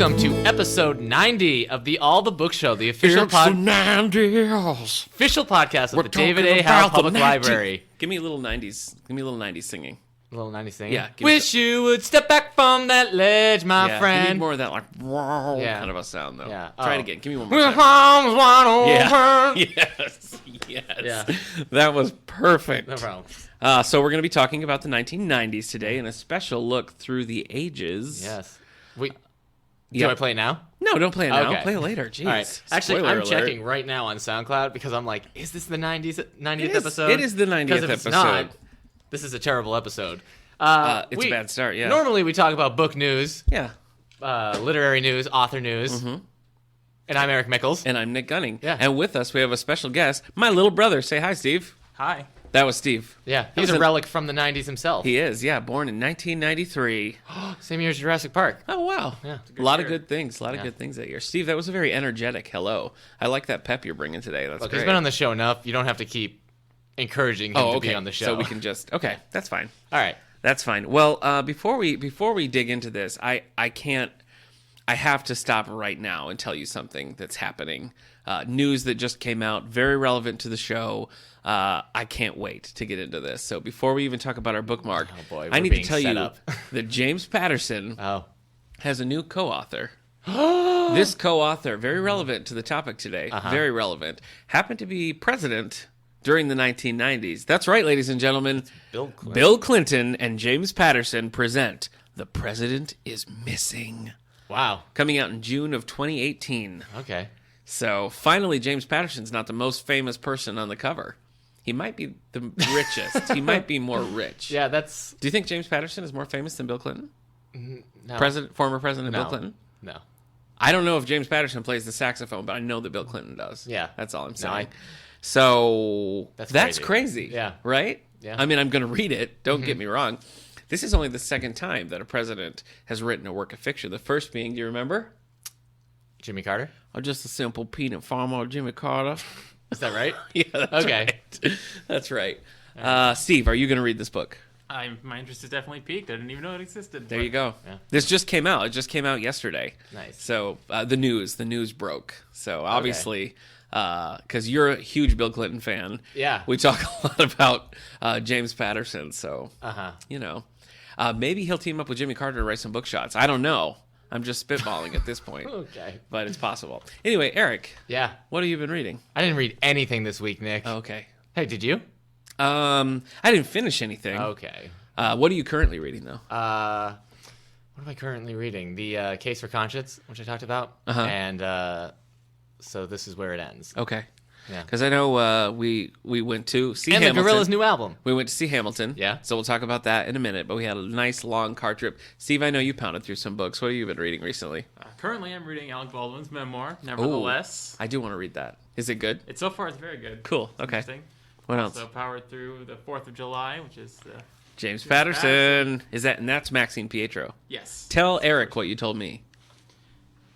welcome to episode 90 of the All the Book Show, the official podcast of the David A. Howe Public Library. Give me a little 90s. Give me a little 90s singing. A little 90s singing? Yeah. Wish you would step back from that ledge, my friend. We need more of that, like, kind of a sound, though. Yeah. Try it again. Give me one more time. Arms wide open. Yes. Yeah. That was perfect. No problem. So we're going to be talking about the 1990s today, and a special look through the ages. Yes. Do I play it now? No, don't play it now. Okay. Play it later. Jeez. All right. Actually, Spoiler I'm alert. checking right now on SoundCloud because I'm like, is this the 90th episode? It is the 90th Because if it's episode. not, this is a terrible episode. It's a bad start, yeah. Normally we talk about book news, Yeah. literary news, author news. Mm-hmm. And I'm Eric Mickles. And I'm Nick Gunning. Yeah. And with us, we have a special guest, my little brother. Say hi, Steve. Hi. That was Steve. Yeah, he's a relic from the 90s himself. He is, yeah. Born in 1993. Same year as Jurassic Park. Oh, wow. Yeah. A lot of good things. A lot of good things that year. Steve, that was a very energetic hello. I like that pep you're bringing today. That's Look, great. he's been on the show enough. You don't have to keep encouraging him to be on the show. So we can just... Okay, that's fine. All right. That's fine. Well, before we dig into this, I have to stop right now and tell you something that's happening. News that just came out, very relevant to the show. I can't wait to get into this. So before we even talk about our bookmark, I need to tell you that James Patterson has a new co-author. This co-author, very relevant to the topic today, very relevant, happened to be president during the 1990s. That's right, ladies and gentlemen. Bill Clinton and James Patterson present The President is Missing. Wow. Coming out in June of 2018. Okay. So finally, James Patterson's not the most famous person on the cover. He might be the richest. He might be more rich. Yeah, that's... Do you think James Patterson is more famous than Bill Clinton? No. Former President Bill Clinton? No. I don't know if James Patterson plays the saxophone, but I know that Bill Clinton does. Yeah. That's all I'm saying. No, So that's crazy. crazy. Yeah. Right? Yeah. I mean, I'm going to read it. Don't get me wrong. This is only the second time that a president has written a work of fiction. The first being, do you remember? Jimmy Carter? Oh, just a simple peanut farmer, Jimmy Carter. Is that right? Yeah, that's Okay. right. That's right. Steve, are you going to read this book? My interest is definitely peaked. I didn't even know it existed. There you go. Yeah. This just came out. It just came out yesterday. Nice. So the news broke. So obviously, because you're a huge Bill Clinton fan, Yeah. we talk a lot about James Patterson. So maybe he'll team up with Jimmy Carter to write some book shots. I don't know. I'm just spitballing at this point. Okay. But it's possible. Anyway, Eric. Yeah. What have you been reading? I didn't read anything this week, Nick. Oh, okay. Hey, did you? I didn't finish anything. Okay. What are you currently reading, though? What am I currently reading? The Case for Conscience, which I talked about. And so this is where it ends. Okay. Yeah. Because I know we went to see And Hamilton. the Gorillaz' new album. We went to see Hamilton. Yeah. So we'll talk about that in a minute. But we had a nice long car trip. Steve, I know you pounded through some books. What have you been reading recently? Currently, I'm reading Alec Baldwin's memoir, Nevertheless. I do want to read that. Is it good? So far, it's very good. Cool. It's Okay. interesting. What else? So powered through the 4th of July, which is the... James Patterson. And that's Maxine Pietro. Yes. Tell Eric what you told me.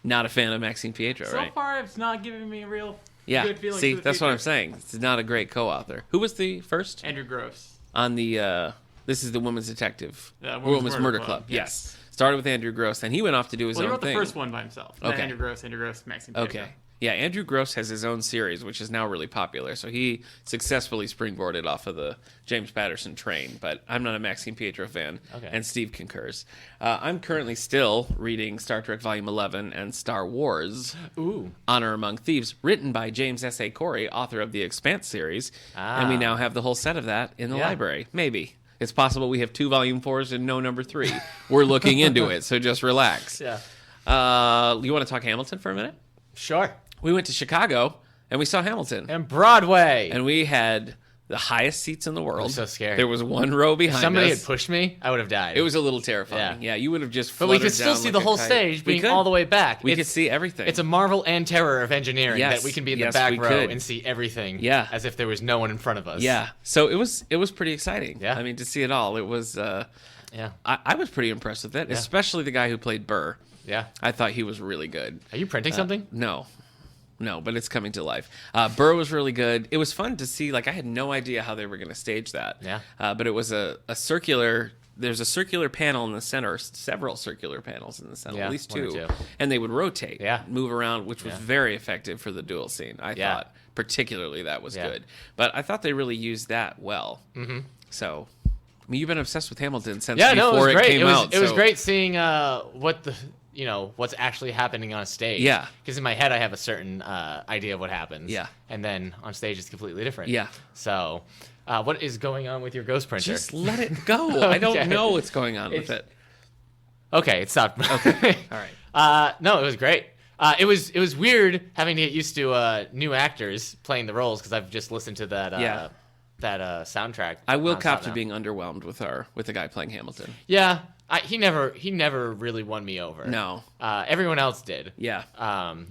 Not a fan of Maxine Pietro, So right? far, it's not giving me a real Yeah. good feeling. See, for the that's what I'm future. saying. It's not a great co-author. Who was the first? Andrew Gross. On the this is the Women's Detective, Women's Murder Club, Club. yes. Started with Andrew Gross, and he went off to do his Well, he own wrote thing. the first one by himself. Then Okay. Andrew Gross, Maxine Pietro. Okay, yeah, Andrew Gross has his own series, which is now really popular. So he successfully springboarded off of the James Patterson train. But I'm not a Maxine Pietro fan, and Steve concurs. I'm currently still reading Star Trek Volume 11 and Star Wars: Honor Among Thieves, written by James S.A. Corey, author of the Expanse series, and we now have the whole set of that in the library. Maybe. It's possible we have 2 Volume 4s and no number 3. We're looking into it, so just relax. Yeah. You want to talk Hamilton for a minute? Sure. We went to Chicago, and we saw Hamilton. And Broadway. And we had the highest seats in the world. It was so scary. There was one row behind us. Somebody had pushed me, I would have died. It was a little terrifying. Yeah, you would have just But we fluttered could still down see like the a whole kite. stage We being could. all the way back. We could see everything. It's a marvel and terror of engineering that we can be in the back row could. and see everything Yeah. as if there was no one in front of us. Yeah. So it was pretty exciting. Yeah. I mean, to see it all. It was Yeah. I was pretty impressed with it, especially the guy who played Burr. Yeah. I thought he was really good. Are you printing something? No, but it's coming to life. Burr was really good. It was fun to see. Like, I had no idea how they were going to stage that. Yeah. But it was a circular there's a circular panel in the center, several circular panels in the center, Yeah, at least one or two, two. and they would rotate, Yeah. move around, which was very effective for the duel scene. I Yeah. thought particularly that was Yeah. good, but I thought they really used that well. Mm-hmm. So, I mean, you've been obsessed with Hamilton since Yeah, before no, it was great. came out. It was so- great seeing what's actually happening on stage. Yeah. Because in my head I have a certain idea of what happens. Yeah. And then on stage it's completely different. Yeah. So, what is going on with your ghost printer? Just let it go. I don't Okay. know what's going on with it. Okay, it stopped. Okay. All right. No, it was great. It was weird having to get used to new actors playing the roles because I've just listened to that soundtrack. I will nonstop cop to now. being underwhelmed with the guy playing Hamilton. Yeah, he never really won me over. No. Everyone else did. Yeah.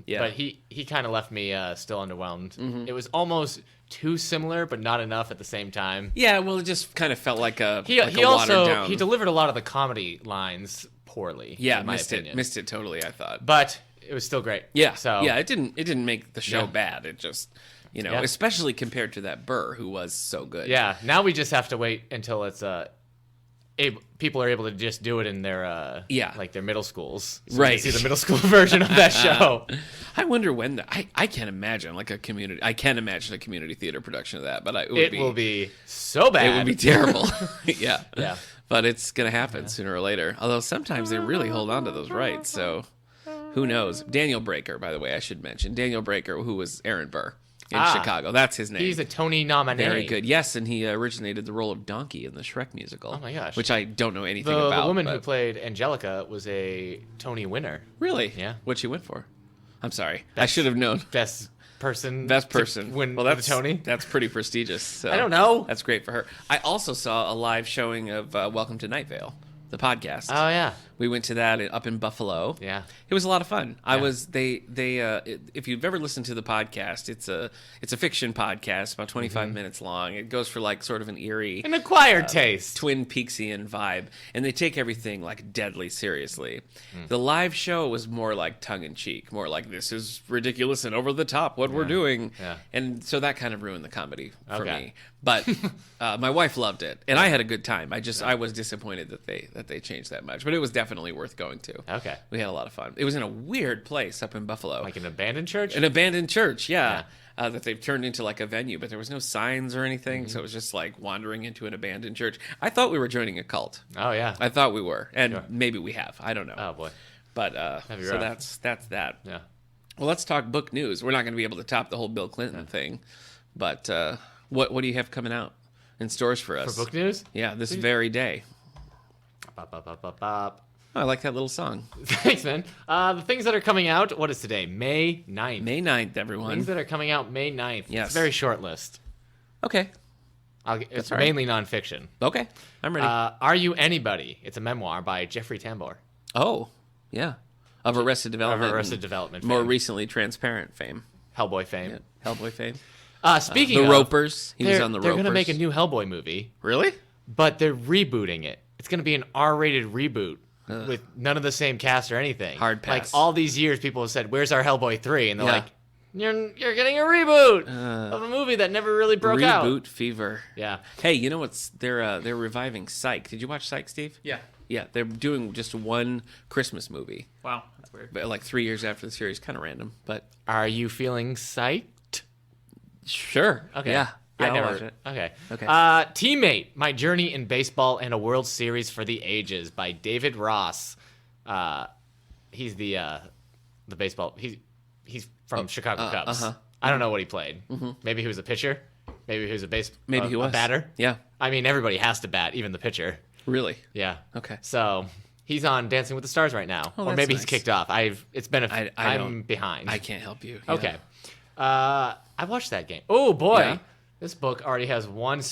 Yeah. But he kind of left me still underwhelmed. Mm-hmm. It was almost too similar, but not enough at the same time. Yeah, well, it just kind of felt like a He watered also down. he delivered a lot of the comedy lines poorly. Yeah, in my missed opinion. it totally. I thought. But it was still great. Yeah. So yeah, it didn't make the show Yeah. bad. It just Yeah. especially compared to that Burr who was so good. Yeah. Now we just have to wait until it's people are able to just do it in their like their middle schools. So we Right. can see the middle school version of that show. I wonder when I can't imagine like a community. I can't imagine a community theater production of that, but It will be so bad. It would be terrible. Yeah. Yeah. But it's gonna happen sooner or later. Although sometimes they really hold on to those rights. So who knows? Daniel Breaker, by the way, I should mention Daniel Breaker, who was Aaron Burr in Chicago. That's his name. He's a Tony nominee. Very good. Yes, and he originated the role of Donkey in the Shrek musical. Oh my gosh. Which I don't know anything The about. woman but- who played Angelica was a Tony winner. Really? Yeah. What'd she win for? I'm sorry. I should have known. Best person. Best to person. win Well, the that's Tony. That's pretty prestigious. So I don't know. That's great for her. I also saw a live showing of Welcome to Night Vale, the podcast. Oh yeah. We went to that up in Buffalo. Yeah. It was a lot of fun. I Yeah. was if you've ever listened to the podcast, it's a fiction podcast, about 25 minutes long. It goes for like sort of an eerie An acquired taste. Twin Peaksian vibe, and they take everything like deadly seriously. Hmm. The live show was more like tongue in cheek, more like this is ridiculous and over the top what we're doing, Yeah. and so that kind of ruined the comedy for Okay. me. But my wife loved it, and I had a good time. I was disappointed that they changed that much, but it was definitely worth going to. Okay. We had a lot of fun. It was in a weird place up in Buffalo, Like an abandoned church. an abandoned church, yeah. That they've turned into like a venue, but there was no signs or anything, Mm-hmm. so it was just like wandering into an abandoned church. I thought we were joining a cult. Oh yeah. I thought we were, and Sure. maybe we have. I don't know. Oh boy. But be so rough. that's that. Yeah. Well, let's talk book news. We're not going to be able to top the whole Bill Clinton thing, but what do you have coming out in stores for us? For book news. Yeah, this very day. Bop, bop, bop, bop, bop. Oh, I like that little song. Thanks, man. The things that are coming out. What is today? May 9th. May 9th, everyone. Things that are coming out May 9th. Yes. It's a very short list. Okay. It's all right. mainly nonfiction. Okay. I'm ready. Are You Anybody? It's a memoir by Jeffrey Tambor. Oh, yeah. Of Arrested Development. Of Arrested Development More fame. recently, Transparent fame. Hellboy fame. Yeah. Hellboy fame. Speaking The of, Ropers. He was on The they're Ropers. going to make a new Hellboy movie, Really? but they're rebooting it. It's going to be an R-rated reboot with none of the same cast or anything. Hard pass. Like all these years, people have said, "Where's our Hellboy 3?" And they're Yeah. like, "You're getting a reboot of a movie that never really broke out." Reboot fever. Yeah. Hey, you know what's they're reviving Psych. Did you watch Psych, Steve? Yeah. Yeah, they're doing just one Christmas movie, Wow, that's weird. but like 3 years after the series. Kind of random, but Are you feeling psyched? sure. Okay. Yeah. Yeah, I I'll never. watch it. Okay. Okay. Teammate: My Journey in Baseball and a World Series for the Ages by David Ross. He's the baseball. He's from Chicago Cubs. I don't know what he played. Maybe he was a pitcher. Maybe he was Maybe he was a batter. Yeah. I mean, everybody has to bat, even the pitcher. Really? Yeah. Okay. So he's on Dancing with the Stars right now, Oh, or that's maybe nice. he's kicked off. It's been I I'm don't- behind. I can't help you. Yeah. Okay. I watched that game. Oh boy, Yeah. this book already has one.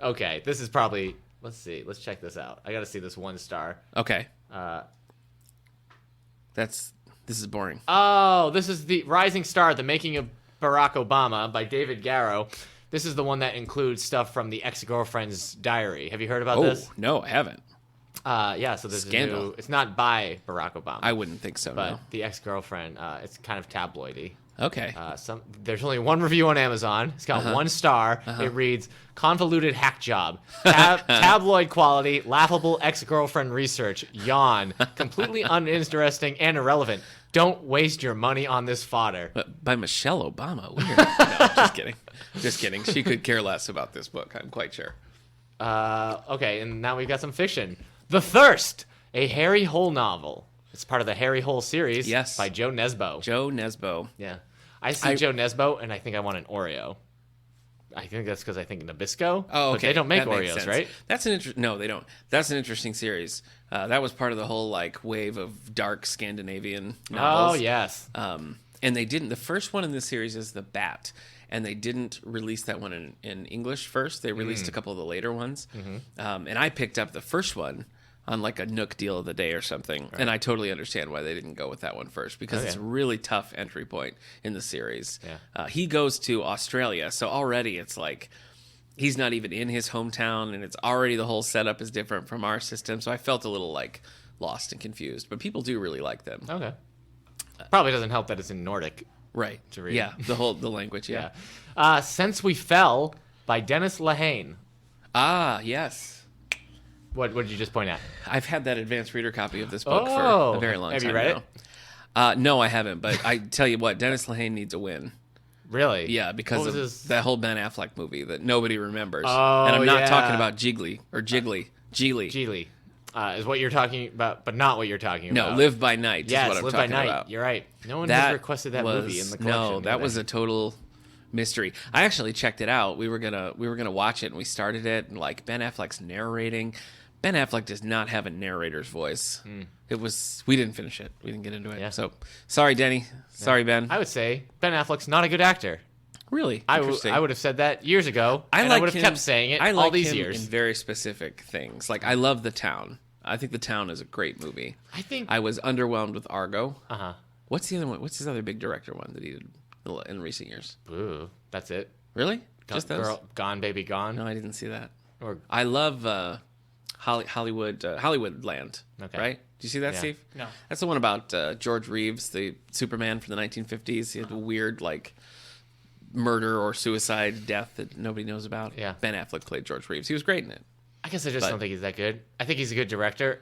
Okay, this is probably. Let's see. Let's check this out. I got to see this 1 star. Okay. This is boring. Oh, this is the Rising Star: The Making of Barack Obama by David Garrow. This is the one that includes stuff from the ex-girlfriend's diary. Have you heard about this? No, I haven't. Yeah. So this Scandal. is new. It's not by Barack Obama. I wouldn't think so. but No. the ex-girlfriend. It's kind of tabloidy. Okay. There's only one review on Amazon. It's got 1 star. It reads, convoluted hack job. Tabloid quality, laughable ex-girlfriend research. Yawn. Completely uninteresting and irrelevant. Don't waste your money on this fodder. By Michelle Obama. Weird. No, just kidding. Just kidding. She could care less about this book, I'm quite sure. Okay, and now we've got some fiction. The Thirst, a Harry Hole novel. It's part of the Harry Hole series by Joe Nesbo. Joe Nesbo. Yeah. I see Joe Nesbo, and I think I want an Oreo. I think that's because I think Nabisco. Oh, okay. But they don't make that makes Oreos, sense. right? That's an No, they don't. That's an interesting series. That was part of the whole wave of dark Scandinavian novels. Oh, yes. And they didn't. The first one in this series is The Bat, and they didn't release that one in English first. They released a couple of the later ones, and I picked up the first one on a Nook deal of the day or something, and I totally understand why they didn't go with that one first, because it's a really tough entry point in the series. Yeah. He goes to Australia, so already it's he's not even in his hometown, and it's already the whole setup is different from our system, so I felt a little lost and confused, but people do really like them. Okay. Probably doesn't help that it's in Nordic. Right. To read. Yeah, the language, yeah. Since We Fell by Dennis Lehane. Ah, yes. What did you just point at? I've had that advanced reader copy of this book for a very long time now. Have you read it? No, I haven't, but I tell you what, Dennis Lehane needs a win. Really? Yeah, because of that whole Ben Affleck movie that nobody remembers. Oh, and I'm not talking about Geely. Geely. Is what you're talking about, but not what you're talking about. No, Live by Night is what I'm Live talking by Night. about. You're right. No one has requested that movie in the collection. No, that was a total mystery. I actually checked it out. We were gonna watch it, and we started it, and Ben Affleck's narrating. Ben Affleck does not have a narrator's voice. We didn't finish it. We didn't get into it. Yeah. So, sorry, Denny. Sorry, Ben. I would say Ben Affleck's not a good actor. Really? I would have said that years ago, and I would have kept saying it all these years. In very specific things. I love The Town. I think The Town is a great movie. I was underwhelmed with Argo. Uh-huh. What's the other one? What's his other big director one that he did in recent years? Ooh, that's it. Really? Just those? Gone Baby Gone? No, I didn't see that. Or I love Hollywood Land. Okay. Right? Do you see that, Yeah. Steve? No. That's the one about George Reeves, the Superman from the 1950s. He had a weird, murder or suicide death that nobody knows about. Yeah. Ben Affleck played George Reeves. He was great in it. I guess I just don't think he's that good. I think he's a good director,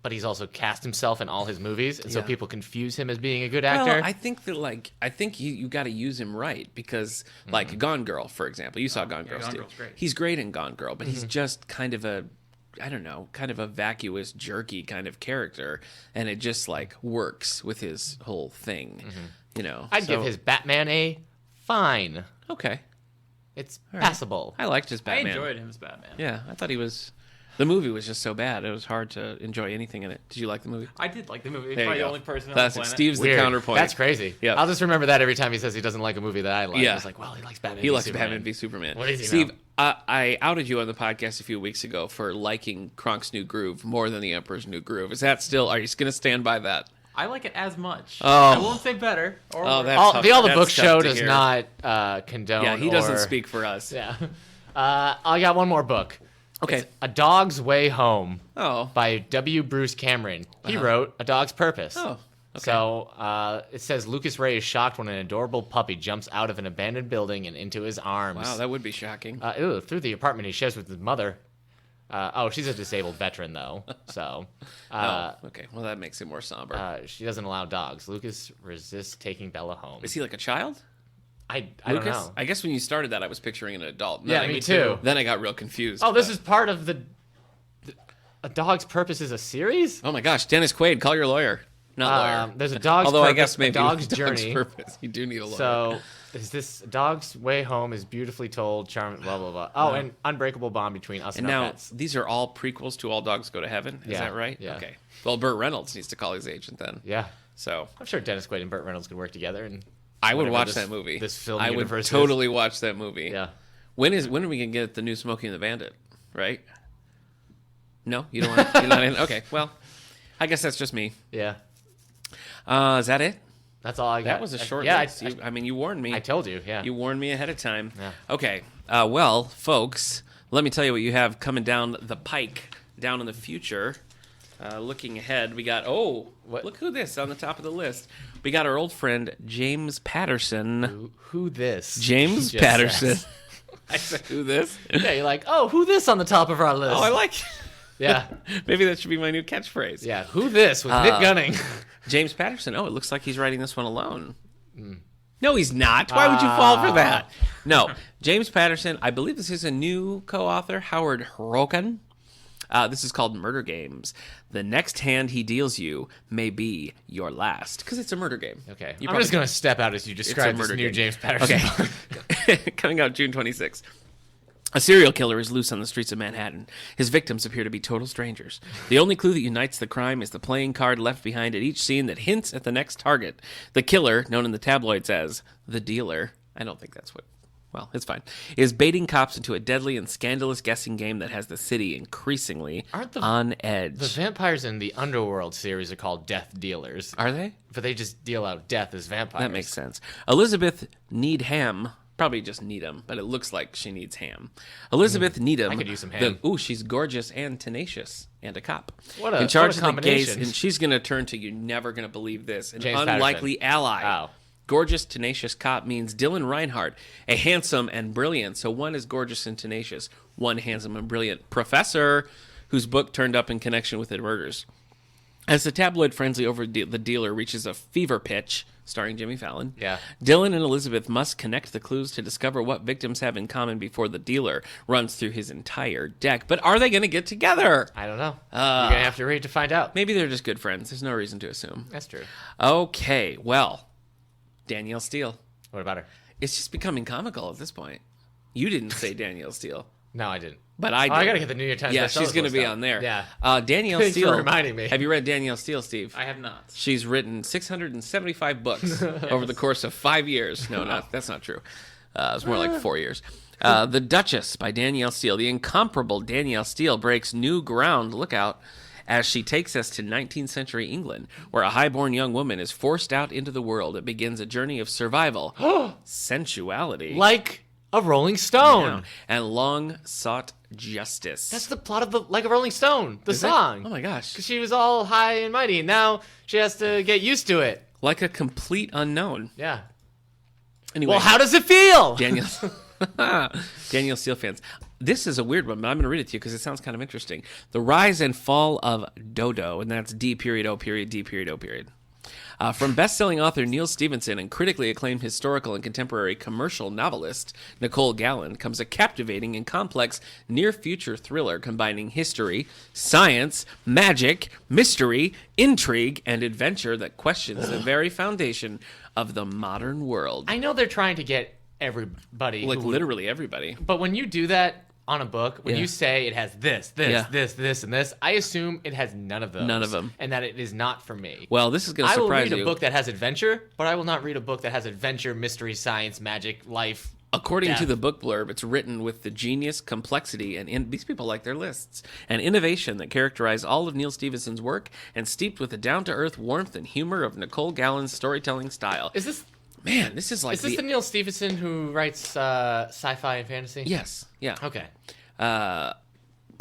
but he's also cast himself in all his movies, and so people confuse him as being a good actor. Well, I think that you got to use him right, because Gone Girl, for example, you saw Gone Girl, Gone Steve. Girl's great. He's great in Gone Girl, but he's just kind of a vacuous, jerky kind of character, and it just works with his whole thing. I'd give his Batman a fine. Okay. It's passable. I liked his Batman. I enjoyed him as Batman. Yeah, I thought the movie was just so bad. It was hard to enjoy anything in it. Did you like the movie? I did like the movie. There you Probably the go. only person on That's the planet. Steve's Weird. the counterpoint. That's crazy. Yeah. I'll just remember that every time he says he doesn't like a movie that I like. Yeah. It's like, well, he likes Batman. He v likes Superman. Batman v Superman. What does he Steve, know? I outed you on the podcast a few weeks ago for liking Kronk's New Groove more than the Emperor's New Groove. Is that still? Are you going to stand by that? I like it as much. Oh. I won't say better. Or Oh, worse. that's tough. The All the That's Book tough Show to does hear. not condone. Yeah, he doesn't or- speak for us. Yeah. I got one more book. Okay. It's A Dog's Way Home Oh. by W. Bruce Cameron. He wrote A Dog's Purpose. Oh. Okay. So it says Lucas Ray is shocked when an adorable puppy jumps out of an abandoned building and into his arms. Wow, that would be shocking. Through the apartment he shares with his mother. She's a disabled veteran, though. So Okay. Well, that makes it more somber. she doesn't allow dogs. Lucas resists taking Bella home. Is he like a child? I don't Lucas? know. I guess when you started that, I was picturing an adult. Yeah, Then me too. Then I got real confused. Oh, this is part of A Dog's Purpose is a series? Oh my gosh, Dennis Quaid, call your lawyer. Not lawyer. There's a dog's Although purpose, I guess maybe a dog's with journey. purpose, you do need a lawyer. So is this Dog's Way Home is beautifully told, charming, blah blah blah. Oh, and unbreakable bond between us and, and our now pets. these are all prequels to All Dogs Go to Heaven. Is Yeah, that right? yeah. Okay. Well, Burt Reynolds needs to call his agent then. Yeah, So I'm sure Dennis Quaid and Burt Reynolds could work together. And I would whatever watch this- that movie. This film I would universe is. totally watch that movie. Yeah. When are we gonna get the new Smokey and the Bandit? Right? No, you don't want. You're not in. Okay. Well, I guess that's just me. Yeah. Is that it? That's all I got. That was a short Yeah, list. I mean, you warned me. I told you. Yeah. You warned me ahead of time. Yeah. Okay. Well, folks, let me tell you what you have coming down the pike, down in the future. Looking ahead, we got look who this on the top of the list. We got our old friend James Patterson. Who this? James He just Patterson. says. I said, who this? Yeah, you're like, oh, who this on the top of our list? Oh, I like it. Yeah. Maybe that should be my new catchphrase. Yeah, who this with Nick Gunning? James Patterson. Oh, it looks like he's writing this one alone. No, he's not. Why would you fall for that? No, James Patterson. I believe this is a new co-author, Howard Roken. This is called Murder Games. The next hand he deals you may be your last. Because it's a murder game. Okay. I'm just going to step out as you describe this new game. James Patterson. Okay. Coming out June 26th. A serial killer is loose on the streets of Manhattan. His victims appear to be total strangers. The only clue that unites the crime is the playing card left behind at each scene that hints at the next target. The killer, known in the tabloids as the dealer, I don't think that's what, well, it's fine, is baiting cops into a deadly and scandalous guessing game that has the city increasingly on edge. The vampires in the Underworld series are called death dealers. Are they? But they just deal out death as vampires. That makes sense. Elizabeth Needham, probably just Needham, but it looks like she needs ham. Elizabeth Needham. I could use some ham. She's gorgeous and tenacious and a cop. What a in charge what a of the case, combination. and she's going to turn to, you're never going to believe this, an James unlikely Patterson. ally. Wow. Gorgeous, tenacious cop means Dylan Reinhardt, a handsome and brilliant. So one is gorgeous and tenacious, one handsome and brilliant professor whose book turned up in connection with the murders. As the tabloid frenzy over the dealer reaches a fever pitch, starring Jimmy Fallon, Dylan and Elizabeth must connect the clues to discover what victims have in common before the dealer runs through his entire deck. But are they going to get together? I don't know. You're going to have to read to find out. Maybe they're just good friends. There's no reason to assume. That's true. Okay, well, Danielle Steele. What about her? It's just becoming comical at this point. You didn't say Danielle Steele. No, I didn't. But I did. I got to get the New York Times. Yeah, bestsellers she's going to list be out. on there. Yeah. Danielle Thanks Steele. for reminding me. Have you read Danielle Steele, Steve? I have not. She's written 675 books over the course of 5 years. No, that's not true. It's more like 4 years. The Duchess by Danielle Steele. The incomparable Danielle Steele breaks new ground. Look out. As she takes us to 19th century England, where a highborn young woman is forced out into the world. It begins a journey of survival, sensuality, Like a Rolling Stone. and long-sought justice. That's the plot of the Like a Rolling Stone, the Is it? song. Oh my gosh. Because she was all high and mighty, and now she has to get used to it. Like a complete unknown. Yeah. Anyway, Well, how does it feel? Daniel Danielle Steele fans. This is a weird one, but I'm going to read it to you because it sounds kind of interesting. The Rise and Fall of Dodo, and that's D.O. D.O. From best-selling author Neil Stephenson and critically acclaimed historical and contemporary commercial novelist Nicole Galland comes a captivating and complex near-future thriller combining history, science, magic, mystery, intrigue, and adventure that questions the very foundation of the modern world. I know they're trying to get everybody. Like literally everybody. But when you do that on a book, when you say it has this, Yeah. this, and this, I assume it has none of those. None of them. And that it is not for me. Well, this is going to I will surprise read you. a book that has adventure, but I will not read a book that has adventure, mystery, science, magic, life. According to death. the book blurb, it's written with the genius, complexity, and these people like their lists, and innovation that characterize all of Neil Stephenson's work, and steeped with the down-to-earth warmth and humor of Nicole Galland's storytelling style. Is this Man, this is like the Neil Stephenson who writes sci-fi and fantasy? Yes, yeah. Okay.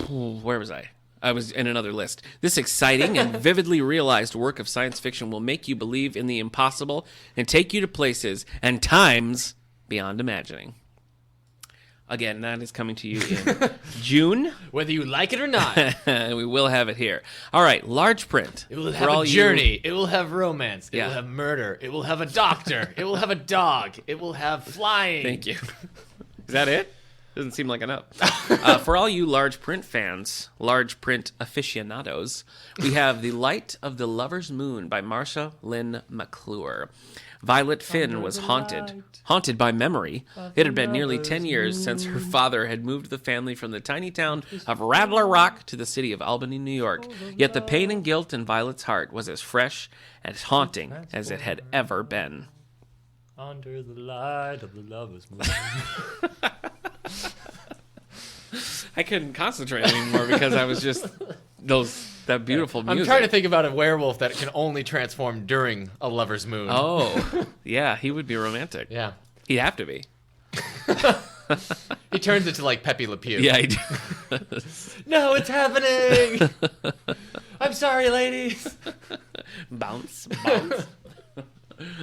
Where was I? I was in another list. This exciting and vividly realized work of science fiction will make you believe in the impossible and take you to places and times beyond imagining. Again, that is coming to you in June. Whether you like it or not. We will have it here. All right, large print. It will have a journey. It will have romance. It will have murder. It will have a doctor. It will have a dog. It will have flying. Thank you. Is that it? Doesn't seem like enough. For all you large print fans, large print aficionados, we have The Light of the Lover's Moon by Marsha Lynn McClure. Violet Finn was haunted by memory. It had been nearly 10 years since her father had moved the family from the tiny town of Rattler Rock to the city of Albany, New York. Yet the pain and guilt in Violet's heart was as fresh and as haunting as it had ever been. Under the light of the lover's moon. I couldn't concentrate anymore because I was just that beautiful music. I'm trying to think about a werewolf that can only transform during a lover's moon. Oh, yeah, he would be romantic. Yeah. He'd have to be. He turns into like Pepe Le Pew. Yeah, he does. No, it's happening. I'm I'm sorry, ladies. Bounce, bounce.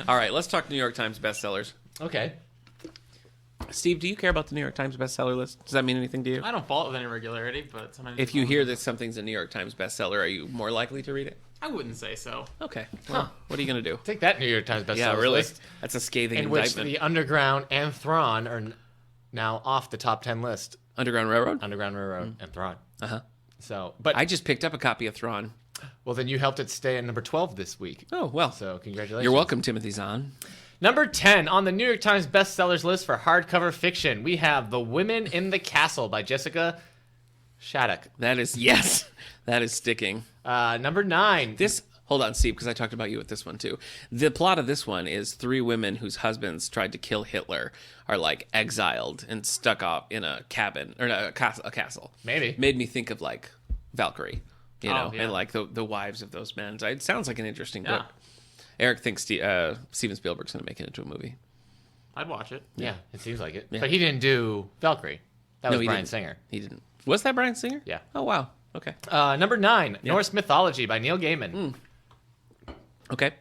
All right, let's talk New York Times bestsellers. Okay. Steve, do you care about the New York Times bestseller list? Does that mean anything to you? I don't follow it with any regularity, but sometimes If you hear that something's a New York Times bestseller, are you more likely to read it? I wouldn't say so. Okay. Well, what are you going to do? Take that, New York Times bestseller Yeah, really. list, That's a scathing in which indictment. the Underground and Thrawn are now off the top 10 list. Underground Railroad? Underground Railroad and Thrawn. Uh-huh. So, but I just picked up a copy of Thrawn. well, then you helped it stay at number 12 this week. Oh, well. So, congratulations. You're welcome, Timothy Zahn. Number 10 on the New York Times bestsellers list for hardcover fiction, we have The Women in the Castle by Jessica Shattuck. That is, yes, that is sticking. Number 9. Hold on, Steve, because I talked about you with this one, too. The plot of this one is 3 women whose husbands tried to kill Hitler are, like, exiled and stuck off in a cabin, or a castle. Maybe. Made me think of, like, Valkyrie, you know, yeah. and, like, the wives of those men. It sounds like an interesting Yeah. book. Eric thinks Steven Spielberg's going to make it into a movie. I'd watch it. Yeah, it seems like it. Yeah. But he didn't do Valkyrie. That was he Bryan didn't. Singer. He didn't. Was that Bryan Singer? Yeah. Oh, wow. Okay. Number 9, Norse Mythology by Neil Gaiman. Okay.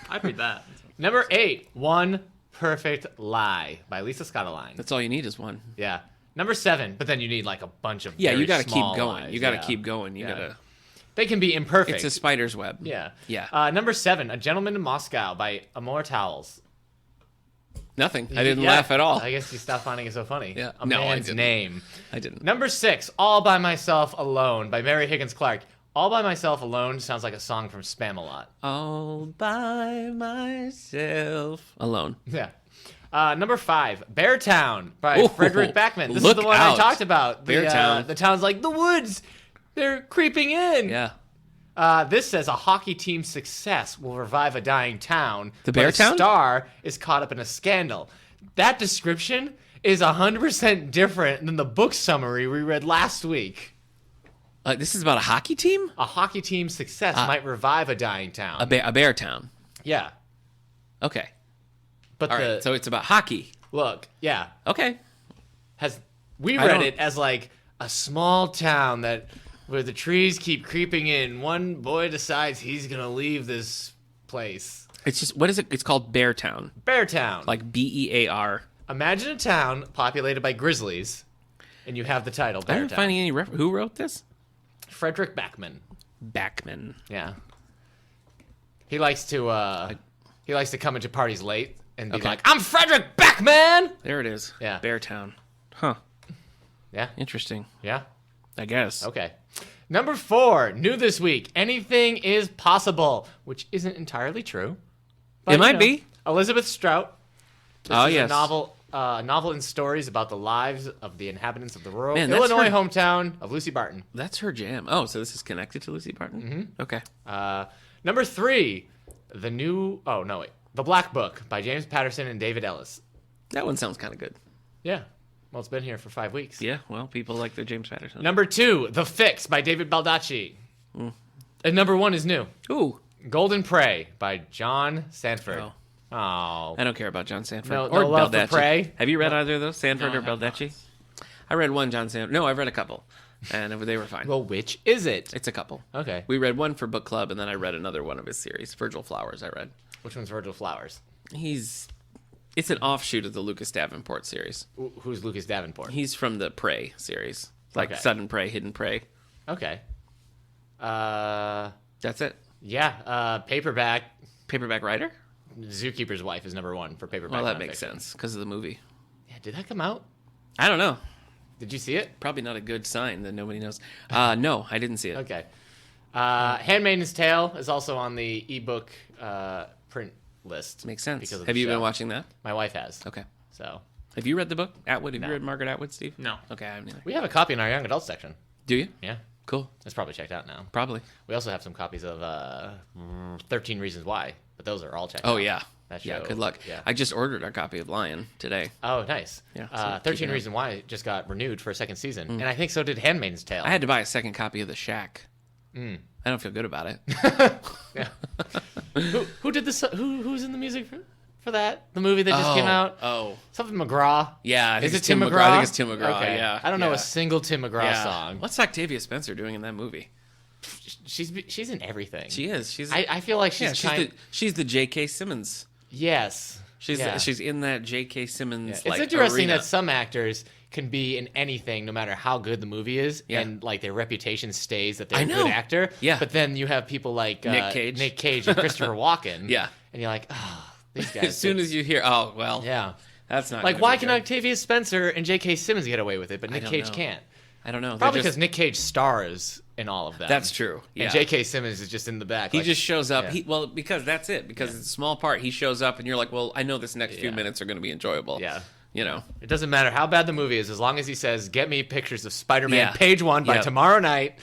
I'd read that. Number 8, One Perfect Lie by Lisa Scott-Aline. That's all you need is one. Yeah. Number 7, but then you need like a bunch of Yeah, very you got to keep small going. lies. You got to Yeah. keep going. You Yeah. got to. They can be imperfect. It's a spider's web. Yeah. Yeah. Number 7, A Gentleman in Moscow by Amor Towles. Nothing. I didn't Yeah, laugh at all. I guess you stopped finding it so funny. Yeah. A No, I Man's didn't. Name. I didn't. Number 6, All by Myself Alone by Mary Higgins Clark. All by Myself Alone sounds like a song from Spamalot. All by myself. Alone. Yeah. Number 5, Beartown by Ooh, Frederick Backman. This is look the one out. I talked about. Beartown. The town's like, the woods, they're creeping in. Yeah. This says a hockey team's success will revive a dying town. The but Beartown? a star is caught up in a scandal. That description is 100% different than the book summary we read last week. This is about a hockey team? A hockey team's success might revive a dying town. A bear town. Yeah. Okay. But All right. So it's about hockey. look, yeah. Okay. We I read don't- it as like a small town where the trees keep creeping in. One boy decides he's going to leave this place. It's just, what is it? It's called Beartown. Beartown. Like Bear. Imagine a town populated by grizzlies, and you have the title I didn't Beartown. find any who wrote this? Frederick Backman. Backman. Yeah. He likes to come into parties late and be Okay. like, "I'm Frederick Backman." There it is. Yeah. Beartown. Huh. Yeah. Interesting. Yeah. I guess. Okay. Number 4, new this week. Anything is possible, which isn't entirely true. But, It might be. Elizabeth Strout. This Oh, is yes. a novel and stories about the lives of the inhabitants of the rural Man, that's Illinois her- hometown of Lucy Barton. That's her jam. Oh, so this is connected to Lucy Barton? Mm-hmm. Okay. Number 3, The Black Book by James Patterson and David Ellis. That one sounds kind of good. Yeah. Well, it's been here for 5 weeks. Yeah, well, people like their James Patterson. Number 2, The Fix by David Baldacci. And number 1 is new. Ooh. Golden Prey by John Sanford. Oh. Oh. I don't care about John Sanford. No or love for Baldacci. Prey? Have you read either of those, Sanford No, or I have not. Baldacci? I read one John Sanford. No, I've read a couple, and they were fine. Well, which is it? It's a couple. Okay. We read one for book club, and then I read another one of his series, Virgil Flowers. I read. Which one's Virgil Flowers? It's an offshoot of the Lucas Davenport series. Who's Lucas Davenport? He's from the Prey series, like Okay. Sudden Prey, Hidden Prey. Okay. That's it. Yeah. Paperback. Paperback writer. Zookeeper's Wife is number 1 for paperback. Well, that nonfiction. makes sense because of the movie. Yeah. Did that come out? I don't know. Did you see it? Probably not a good sign that nobody knows. No, I didn't see it. Okay. Handmaid's Tale is also on the ebook print list. Makes sense. because of Have the you been show. watching that? My wife has. Okay. So Have you read the book, Atwood? Have No. you read Margaret Atwood, Steve? No. Okay, I haven't either. we have a copy in our young adult section. Do you? Yeah. Cool. It's probably checked out now. Probably. We also have some copies of 13 Reasons Why, but those are all checked out. Oh, yeah. That Yeah, show- good luck. Yeah. I just ordered our copy of Lion today. Oh, nice. Yeah, so keep 13 it up. Reasons Why just got renewed for a second season, and I think so did Handmaid's Tale. I had to buy a second copy of The Shack. I don't feel good about it. Yeah. who did this? Who's in the music for that? The movie that just came out. Oh. Something McGraw. Yeah, I think Is it it's Tim McGraw? I think it's Tim McGraw, Okay. yeah. I don't know yeah. a single Tim McGraw Yeah. song. What's Octavia Spencer doing in that movie? She's in everything. She is. She's. I feel like she's she's the J.K. Simmons. Yes. She's in that J.K. Simmons. It's interesting that some actors can be in anything, no matter how good the movie is, and like their reputation stays that they're a good actor. Yeah. But then you have people like Nick Cage and Christopher Walken. Yeah. And you're like, oh, these guys. As soon as you hear, oh well, yeah, that's not like why can Octavia Spencer and J.K. Simmons get away with it, but Nick Cage can't? I don't know. Probably because Nick Cage stars in all of them. That's true. Yeah. And J.K. Simmons is just in the back. He just shows up. Yeah. Because that's it. Because it's a small part. He shows up, and you're like, well, I know this next few minutes are going to be enjoyable. Yeah. You know. It doesn't matter how bad the movie is, as long as he says, "Get me pictures of Spider-Man page 1 by tomorrow night."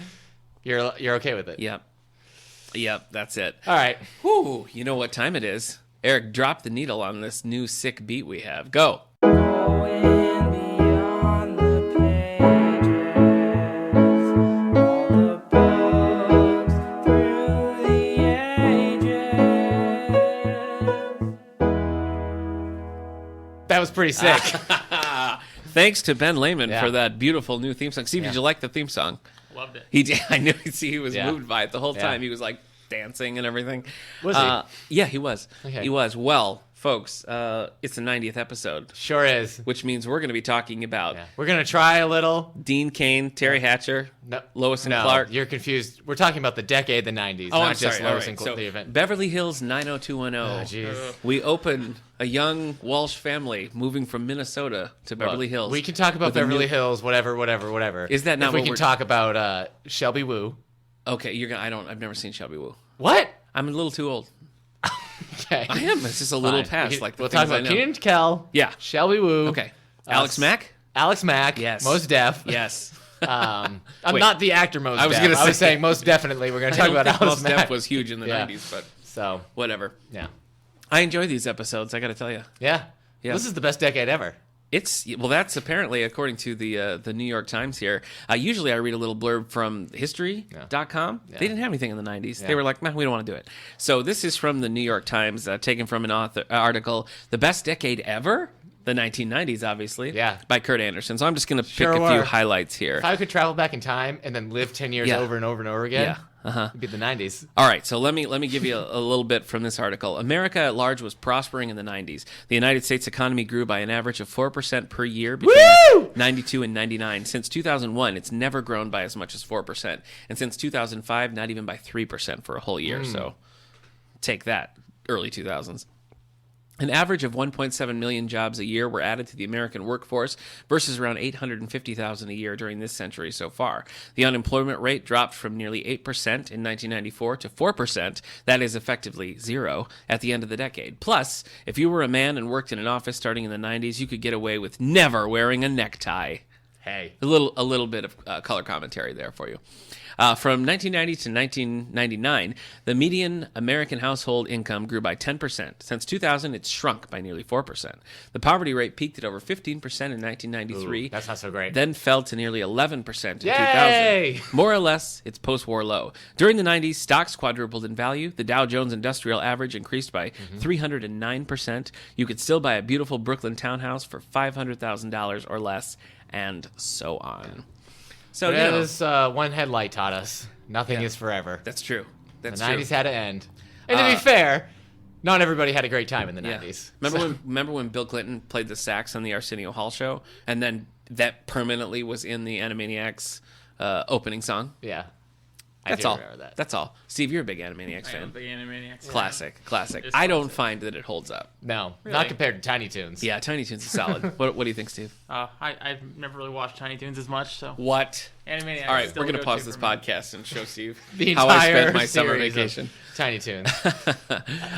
You're okay with it. Yep. That's it. All right. Whew. You know what time it is? Eric, drop the needle on this new sick beat we have. Go. That was pretty sick. Thanks to Ben Lehman for that beautiful new theme song. Steve, did you like the theme song? Loved it. He did. I knew. He was moved by it the whole time. He was like dancing and everything. Was he? Yeah, he was. Okay. He was. Well, folks, it's the 90th episode. Sure is. Which means we're going to be talking about we're going to try a little. Dean Cain, Terry Hatcher, Lois and Clark. You're confused. We're talking about the decade, the 90s, not I'm just sorry. Lois and Clark, the event. Beverly Hills 90210. Oh, jeez. We open a young Walsh family moving from Minnesota to Beverly Hills. We can talk about Beverly Hills, whatever. Is that not if what we can we're... talk about Shelby Woo? Okay, I've never seen Shelby Woo. What? I'm a little too old. Okay. I am. It's just a little past. We'll talk about Keenan Kel. Yeah. Shelby Woo. Okay. Alex Mack. Alex Mack. Yes. Most Def. Yes. I'm not the actor Most Def. I was saying most definitely we're going to talk about Alex Most Mack. Def was huge in the 90s, but so whatever. Yeah. I enjoy these episodes, I got to tell you. Yeah. This is the best decade ever. That's apparently according to the New York Times here. Usually I read a little blurb from history.com. They didn't have anything in the 90s. They were like, man, we don't want to do it. So this is from the New York Times, taken from an article, The Best Decade Ever? The 1990s, obviously. Yeah. By Kurt Anderson. So I'm just going to pick a few highlights here. If I could travel back in time and then live 10 years over and over and over again, it'd be the 90s. All right, so let me give you a little bit from this article. America at large was prospering in the 90s. The United States economy grew by an average of 4% per year between 92 and 99. Since 2001, it's never grown by as much as 4%. And since 2005, not even by 3% for a whole year. So take that, early 2000s. An average of 1.7 million jobs a year were added to the American workforce versus around 850,000 a year during this century so far. The unemployment rate dropped from nearly 8% in 1994 to 4%, that is effectively zero, at the end of the decade. Plus, if you were a man and worked in an office starting in the 90s, you could get away with never wearing a necktie. Hey. A little bit of color commentary there for you. From 1990 to 1999, the median American household income grew by 10%. Since 2000, it's shrunk by nearly 4%. The poverty rate peaked at over 15% in 1993. Ooh, that's not so great. Then fell to nearly 11% in 2000. More or less, it's post-war low. During the 90s, stocks quadrupled in value. The Dow Jones Industrial Average increased by 309%. You could still buy a beautiful Brooklyn townhouse for $500,000 or less, and so on. So as one headlight taught us, nothing is forever. That's true. The 90s had to end. And to be fair, not everybody had a great time in the 90s. Remember when Bill Clinton played the sax on the Arsenio Hall show, and then that permanently was in the Animaniacs opening song? Yeah. That's all. That's all. Steve, you're a big Animaniacs fan. I'm a big Animaniacs. Classic. I don't find that it holds up. No, really? Not compared to Tiny Toons. Yeah, Tiny Toons is solid. What do you think, Steve? I've never really watched Tiny Toons as much, so. What? Animaniacs. All right, we're going to pause this podcast and show Steve the how I spent my summer vacation. Tiny Toons.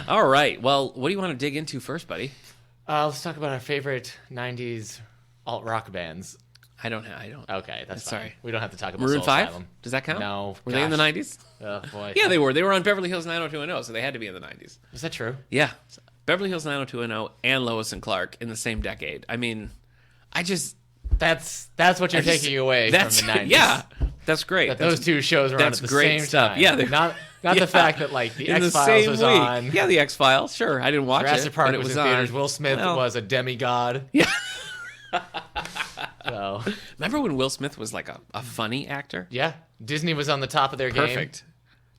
All right. Well, what do you want to dig into first, buddy? Let's talk about our favorite 90s alt-rock bands. I don't. Okay, that's fine. Sorry. We don't have to talk about Maroon Soul 5? Asylum. Does that count? No. Were they in the 90s? Oh, boy. Yeah, they were. They were on Beverly Hills 90210, so they had to be in the 90s. Is that true? Yeah. Beverly Hills 90210 and Lois and Clark in the same decade. I mean, That's what you're taking away from the 90s. Yeah. That's great. Those two shows were on at the same stuff. time. Yeah, not the fact that like the X-Files was on. Yeah, the X-Files. Sure, I didn't watch Jurassic it. Park but was it was in on. theaters. Will Smith was a demigod. Yeah. So, Remember when Will Smith was like a funny actor? yeah, Disney was on the top of their game. Perfect.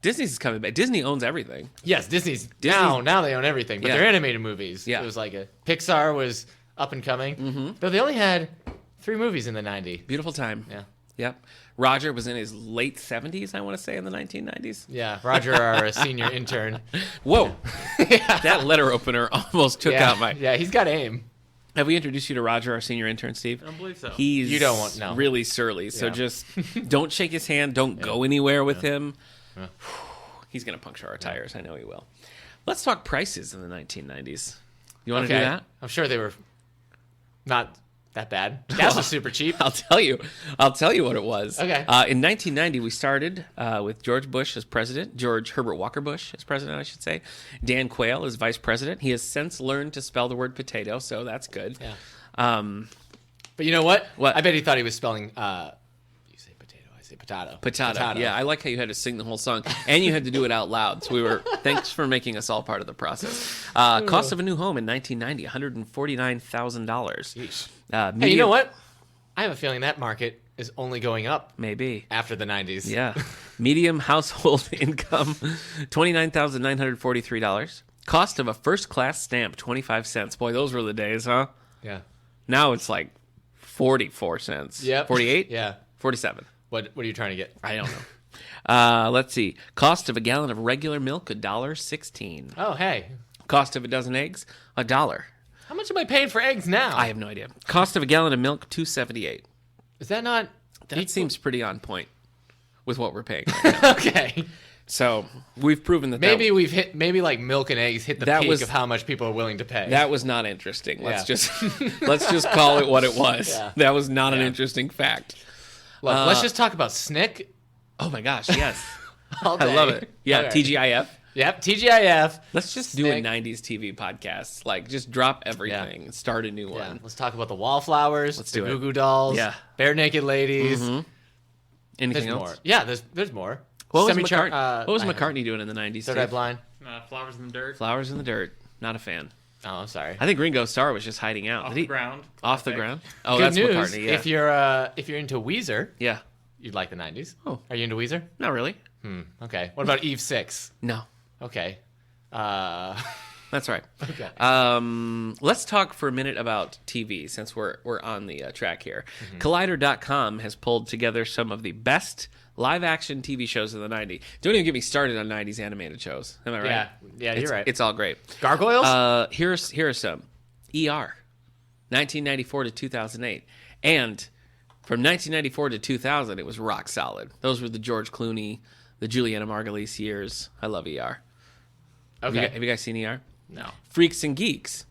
Disney's coming back. Disney owns everything. Yes, Disney's now they own everything, but Yeah. their animated movies. Yeah. It was like Pixar was up and coming. Though they only had 3 movies in the 90s. Beautiful time. Yeah. Yep. Roger was in his late 70s, I want to say, in the 1990s. Yeah, Roger, our senior intern. Whoa. That letter opener almost took out my... Yeah, he's got aim. Have we introduced you to Roger, our senior intern, Steve? I don't believe so. He's You don't want- no. really surly, so Yeah. just don't shake his hand. Don't go anywhere with him. He's going to puncture our tires. I know he will. Let's talk prices in the 1990s. You want to do that? I'm sure they were not that bad. Gas was super cheap. I'll tell you what it was. Okay. In 1990, we started with George Bush as president, George Herbert Walker Bush as president, I should say. Dan Quayle as vice president. He has since learned to spell the word potato, so that's good. Yeah. But you know what? What? I bet he thought he was spelling. You say potato, I say potato. Potato. Yeah, I like how you had to sing the whole song, and you had to do it out loud. So thanks for making us all part of the process. Cost of a new home in 1990, $149,000. Hey, you know what? I have a feeling that market is only going up Maybe. after the 90s. Yeah. Medium household income, $29,943. Cost of a first-class stamp, 25 cents. Boy, those were the days, huh? Yeah. Now it's like 44 cents. Yep. 48? Yeah. 47. What are you trying to get? I don't know. Let's see. Cost of a gallon of regular milk, $1.16. Oh, hey. Cost of a dozen eggs, $1. How much am I paying for eggs now? I have no idea. Cost of a gallon of milk, $2.78. Is that not? That seems pretty on point with what we're paying right now. Okay. So we've proven that Maybe we've hit. Maybe like milk and eggs hit the That peak was- of how much people are willing to pay. that was not interesting. Let's Yeah. just call it what it was. Yeah. That was not an Yeah. interesting fact. Look, let's just talk about Snick Oh my gosh, yes. all I day. love it. Yeah, Okay. TGIF. Yep, TGIF. Let's just do a Snick. 90s TV podcast. Like, just drop everything and start a new Yeah. one. Let's talk about the Wallflowers. Let's the do it. Goo Goo Dolls. Yeah. Bare Naked Ladies. Anything There's else? more. Yeah, there's more. What was, Semi-char- McCartney doing in the 90s? Third Eye Steve? Blind. Flowers in the dirt. Flowers in the Dirt. Not a fan. Oh, I'm sorry. I think Ringo Starr was just hiding out. Off Did the he- ground. Off the Perfect. ground? Oh, Good that's news. McCartney, yeah. If you're into Weezer, Yeah. you'd like the 90s. Oh. Are you into Weezer? Not really. Okay. What about Eve 6? No. Okay. That's right. Okay. Let's talk for a minute about TV since we're on the track here. Mm-hmm. Collider.com has pulled together some of the best live-action TV shows of the 90s. Don't even get me started on 90s animated shows. Am I right? Yeah, you're right. It's all great. Gargoyles? Here are some. ER, 1994 to 2008. And from 1994 to 2000, it was rock solid. Those were the George Clooney, the Juliana Margulies years. I love ER. Okay. Have you guys seen ER? No. Freaks and Geeks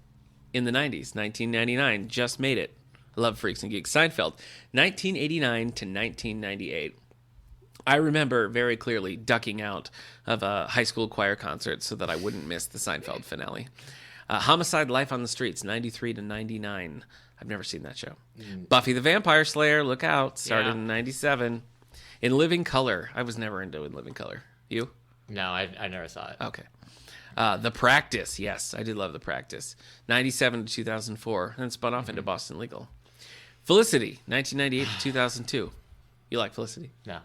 in the 90s, 1999, just made it. I love Freaks and Geeks. Seinfeld, 1989 to 1998. I remember very clearly ducking out of a high school choir concert so that I wouldn't miss the Seinfeld finale. Homicide: Life on the Streets, 93 to 99. I've never seen that show. Buffy the Vampire Slayer, look out, started Yeah. in 97. In Living Color, I was never into In Living Color. You? No, I never saw it. Okay. The Practice, yes, I did love The Practice. 97 to 2004, and then spun off into Boston Legal. Felicity, 1998 to 2002. You like Felicity? No.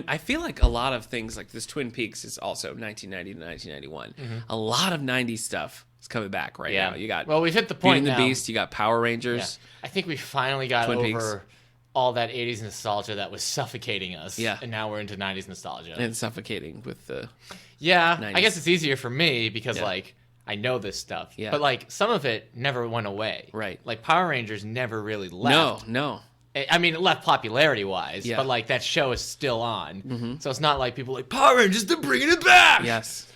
I feel like a lot of things like this Twin Peaks is also 1990 to 1991. A lot of 90s stuff is coming back right Yeah. now. You got Well, we've hit the Beauty point and the now. Beast, you got Power Yeah. Rangers. I think we finally got Twin Peaks. over all that 80s nostalgia that was suffocating us. Yeah. And now we're into 90s nostalgia. And suffocating with the Yeah, 90s. I guess it's easier for me because Yeah. like I know this stuff. Yeah. But like some of it never went away. Right. Like Power Rangers never really left. no. I mean, it left popularity wise, Yeah. but like that show is still on. So it's not like people are like Power Rangers, they're bringing it back. Yes.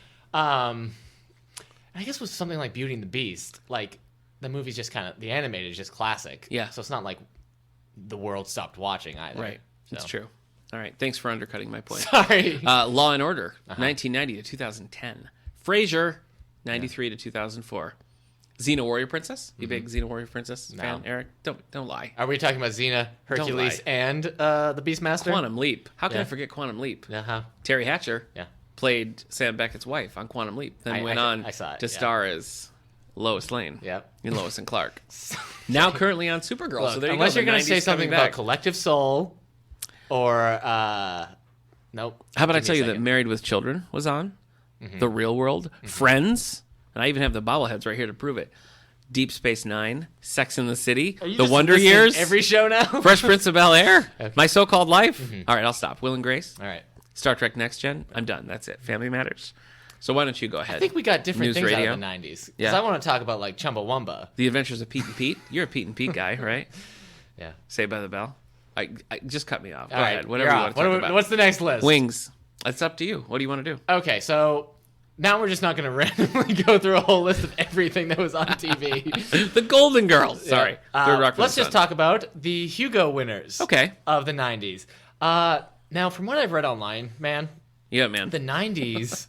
I guess with something like Beauty and the Beast, like the movie's just kind of the animated is just classic. Yeah. So it's not like the world stopped watching either. Right. It's So. true. All right. Thanks for undercutting my point. Sorry. Law and Order, 1990 to 2010. Frasier, 93 to 2004. Xena Warrior Princess. You big Xena Warrior Princess fan, Eric? Don't lie. Are we talking about Xena, Hercules, lie. and the Beastmaster? Quantum Leap. How can Yeah. I forget Quantum Leap? Uh-huh. Terry Hatcher Yeah. played Sam Beckett's wife on Quantum Leap, then I went on saw it, to yeah. star as Lois Lane. Yep. In Lois and Clark. Now currently on Supergirl. Look, So there you unless go. you're going to say something about Collective Soul or nope. How about I Give me tell a you that second. Married with Children was on? The Real World, Friends, and I even have the bobbleheads right here to prove it. Deep Space Nine, Sex and the City, Are you The just Wonder listing Years, every show now. Fresh Prince of Bel-Air, Okay. My So-Called Life. All right, I'll stop. Will and Grace, All right. Star Trek Next Gen. I'm done. That's it. Family Matters. So why don't you go ahead? I think we got different News things radio. out of the 90s. Because Yeah. I want to talk about like Chumbawamba. The Adventures of Pete and Pete. You're a Pete and Pete guy, right? Yeah. Saved by the Bell. I just cut me off. Go All right. ahead. Whatever you're you off. want to talk about. What's the next list? Wings. It's up to you. What do you want to do? Okay, so now we're just not going to randomly go through a whole list of everything that was on TV. The Golden Girls. Sorry. Third Rock for Let's the just Sun. talk about the Hugo winners Okay. of the 90s. Now, from what I've read online, man, Yeah, man. the 90s,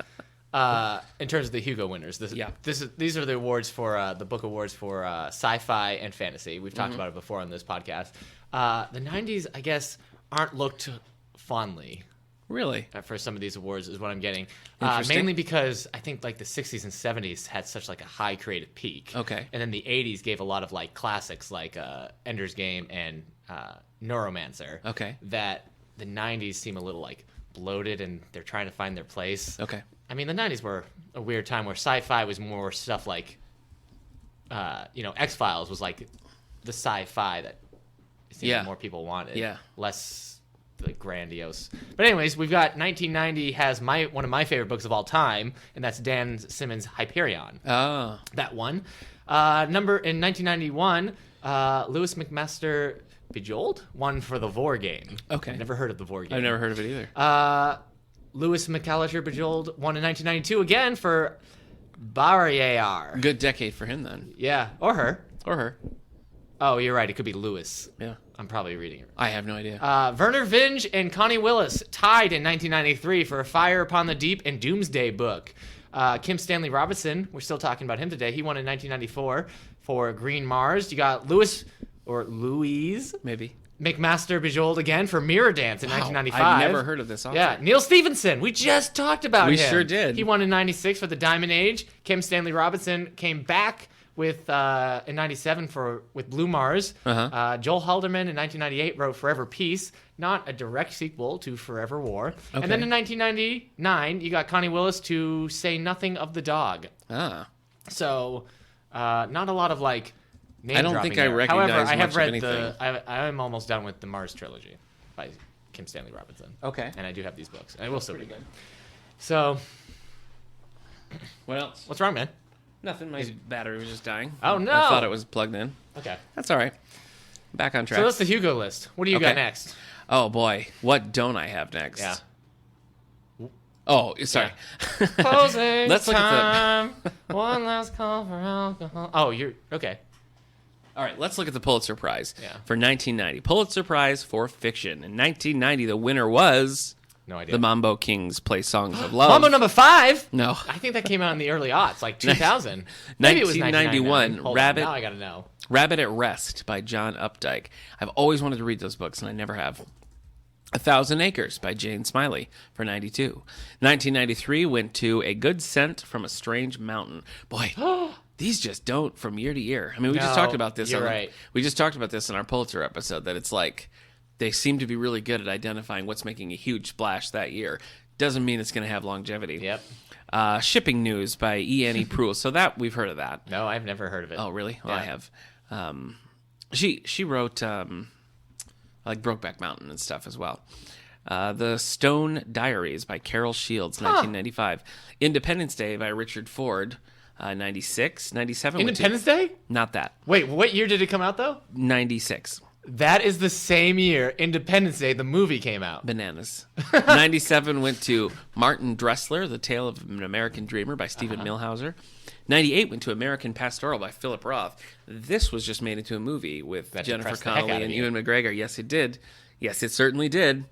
in terms of the Hugo winners, these are the awards for the book awards for sci-fi and fantasy. We've talked about it before on this podcast. The 90s, I guess, aren't looked fondly Really? for some of these awards is what I'm getting. Interesting. Mainly because I think like the 60s and 70s had such like a high creative peak. Okay. And then the 80s gave a lot of like classics like Ender's Game and Neuromancer. Okay. That the 90s seem a little like bloated and they're trying to find their place. Okay. I mean, the 90s were a weird time where sci-fi was more stuff like, X-Files was like the sci-fi that it seemed like more people wanted. Yeah. Less like grandiose. But anyways, we've got 1990 has one of my favorite books of all time, and that's Dan Simmons' Hyperion. Oh. That one. In 1991, Lewis McMaster Bejeweled won for the Vor game. Okay. I've never heard of the Vor game. I've never heard of it either. Lewis McAllister Bejeweled won in 1992 again for Barriere. Good decade for him then. Yeah, or her. Or her. Oh, you're right. It could be Lewis. Yeah. I'm probably reading it. I have no idea. Werner Vinge and Connie Willis tied in 1993 for Fire Upon the Deep and Doomsday Book. Kim Stanley Robinson, we're still talking about him today. He won in 1994 for Green Mars. You got Louise Maybe. McMaster Bejeweled again for Mirror Dance in Wow, 1995. I've never heard of this author. Yeah, Neil Stephenson. We just talked about We him. sure did. He won in 96 for The Diamond Age. Kim Stanley Robinson came back with in 97 with Blue Mars. Uh-huh. Joel Halderman in 1998 wrote Forever Peace, not a direct sequel to Forever War. And then Okay. in 1999, you got Connie Willis to Say Nothing of the Dog. Ah. So, not a lot of like name I don't dropping think I there. recognize However, I much have of read anything. I'm almost done with the Mars trilogy by Kim Stanley Robinson. Okay. And I do have these books. And I will still read them. So, What else? what's wrong, man? Nothing. My battery was just dying. Oh, no. I thought it was plugged in. Okay. That's all right. Back on track. So that's the Hugo list. What do you got Okay. next? Oh boy, what don't I have next? Yeah. Oh, sorry. Closing Let's look at time. One last call for alcohol. Oh, you're okay. All right, let's look at the Pulitzer Prize Yeah. for 1990. Pulitzer Prize for fiction. In 1990, the winner was No idea. the Mambo Kings Play Songs of Love. Mambo number 5. No. I think that came out in the early aughts, like 2000. Maybe it was 1991, 1991. Hold on, Rabbit- now I gotta know. Rabbit at Rest by John Updike. I've always wanted to read those books, and I never have. 1,000 Acres by Jane Smiley for 92. 1993 went to A Good Scent from a Strange Mountain. Boy, these just don't from year to year. I mean, we just No, talked about this. you're right. We just talked about this in our Pulitzer episode, that it's like they seem to be really good at identifying what's making a huge splash that year. Doesn't mean it's going to have longevity. Yep. Shipping News by E. Annie Proulx. So that, we've heard of that. No, I've never heard of it. Oh, really? Well, Yeah. I have. She wrote like Brokeback Mountain and stuff as well. The Stone Diaries by Carol Shields, 1995. Independence Day by Richard Ford, 96. 97. Independence Day? Not that. Wait, what year did it come out though? 96. That is the same year Independence Day, the movie, came out. Bananas. 97 went to Martin Dressler, The Tale of an American Dreamer by Stephen Milhauser. 98 went to American Pastoral by Philip Roth. This was just made into a movie with That Jennifer depressed the heck out Connelly of and you. Ewan McGregor. Yes, it did. Yes, it certainly did.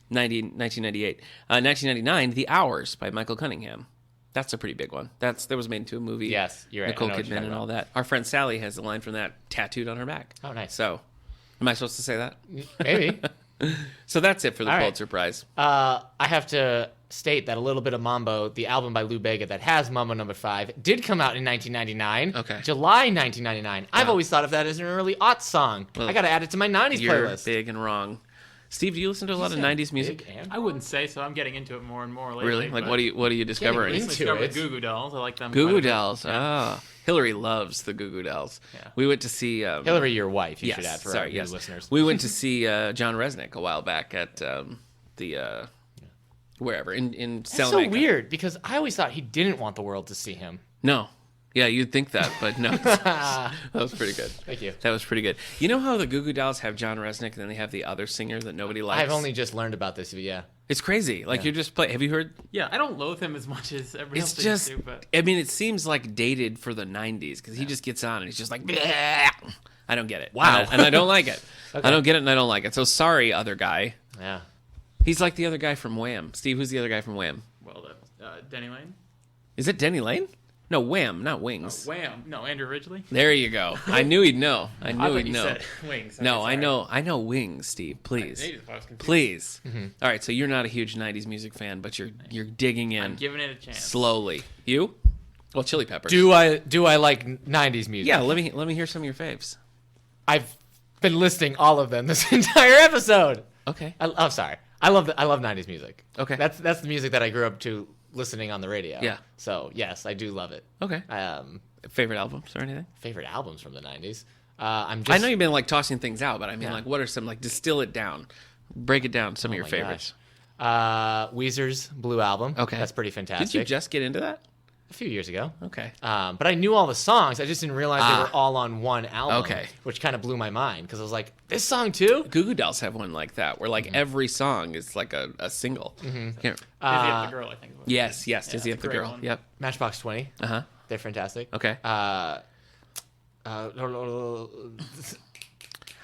1998. 1999, The Hours by Michael Cunningham. That's a pretty big one. That was made into a movie. Yes, you're right. I Nicole know what you're Kidman talking and all about. that. Our friend Sally has a line from that tattooed on her back. Oh, nice. So, am I supposed to say that? Maybe. So that's it for the All right. Pulitzer Prize. I have to state that A Little Bit of Mambo, the album by Lou Bega that has Mambo Number 5, did come out in 1999. Okay. July 1999. I've always thought of that as an early aughts song. Well, I got to add it to my 90s You're playlist. big and wrong. Steve, do you listen to a lot of 90s music? I wouldn't say so. I'm getting into it more and more lately. Really? Like, but what are you discovering? I into discovered it. Goo Goo Dolls. I like them. Goo quite a Goo bit. Dolls. Ah, Hillary loves the Goo Goo Dolls. Yeah. We went to see Hillary, your wife, you yes, should add for sorry, our yes. new listeners. We went to see John Resnick a while back at the wherever in That's Salamanca. so weird because I always thought he didn't want the world to see him. No. Yeah, you'd think that, but no. That was pretty good. Thank you. That was pretty good. You know how the Goo Goo Dolls have John Resnick and then they have the other singer that nobody likes? I've only just learned about this, but yeah. It's crazy. Like, you just play. Have you heard? Yeah, I don't loathe him as much as everybody It's else just, thinks to, but I mean, it seems like dated for the 90s because he just gets on and he's just like, "Bleh." I don't get it. Wow. And I don't like it. Okay. I don't get it and I don't like it. So sorry, other guy. Yeah. He's like the other guy from Wham. Steve, who's the other guy from Wham? well, Denny Lane. Is it Denny Lane? No, Wham, not Wings. Wham! No, Andrew Ridgely. There you go. I knew he'd know. I I knew thought he'd you know. said Wings. No, Okay, I sorry. know Wings, Steve. Please. I was confused. Please. All right, so you're not a huge 90s music fan, but you're digging in I'm giving it a chance. slowly. You? Well, Chili Peppers. Do I like 90s music? Yeah, let me hear some of your faves. I've been listing all of them this entire episode. Okay. I'm sorry. I love 90s music. Okay. That's the music that I grew up to listening on the radio. Yeah. So, yes, I do love it. Okay. Favorite albums or anything? Favorite albums from the 90s. I I know you've been like tossing things out, but I mean, like, what are some, like, distill it down, break it down. Some of your my favorites. Weezer's Blue Album. Okay. That's pretty fantastic. Did you just get into that? A few years ago. Okay. But I knew all the songs. I just didn't realize they were all on one album. Okay. Which kind of blew my mind because I was like, this song too? Goo Goo Dolls have one like that, where like every song is like a single. Can't- Dizzy Up the Girl, I think. Yes, Dizzy that's Up the a great Girl. one. Yep. Matchbox 20. Uh huh. They're fantastic. Okay. I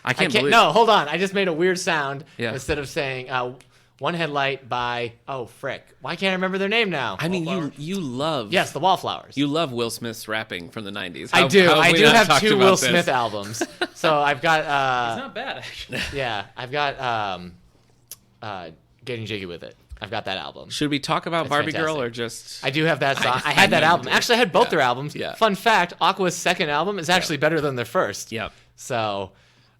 I can't can't. believe. No, hold on. I just made a weird sound Yeah. instead of saying One Headlight by frick. Why can't I remember their name now? I mean, you love. Yes, the Wallflowers. You love Will Smith's rapping from the 90s. I do. how I we do not have talked 2 about Will this? Smith albums. So I've got It's not bad, actually. yeah, I've got Getting Jiggy with It. I've got that album. Should we talk about It's Barbie Girl fantastic. or just? I do have that song. I I had that knew you album. did. Actually, I had both Yeah. their albums. Yeah. Fun fact: Aqua's second album is actually better than their first. Yep. So,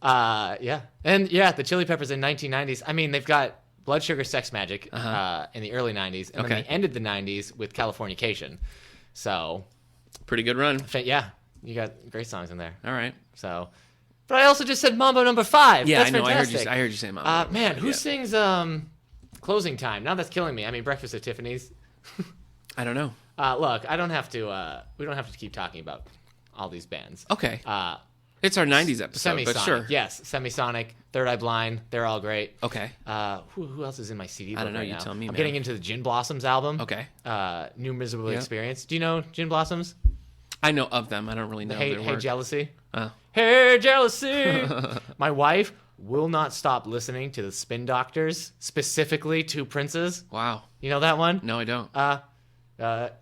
yeah, and yeah, the Chili Peppers in 1990s. I mean, they've got Blood Sugar Sex Magic in the early 90s, and Okay. then they ended the 90s with Californication. So, Pretty good run. yeah, you got great songs in there. All right. So, but I also just said Mambo Number 5. Yeah, That's I know. fantastic. I heard you say Mama. Man, who Yeah. sings Closing Time? Now that's killing me. I mean, Breakfast at Tiffany's. I don't know. Look, I don't have to. We don't have to keep talking about all these bands. Okay. It's our 90s episode, Semisonic, but sure. yes, Semisonic, Third Eye Blind, they're all great. Okay. Who else is in my CD? I don't know, right you now? tell me, I'm man. getting into the Gin Blossoms album. Okay. New Miserable Yeah. Experience. Do you know Gin Blossoms? I know of them. I don't really know their Hey work. Jealousy. Oh. Hey Jealousy. My wife will not stop listening to the Spin Doctors, specifically Two Princes. Wow. You know that one? No, I don't.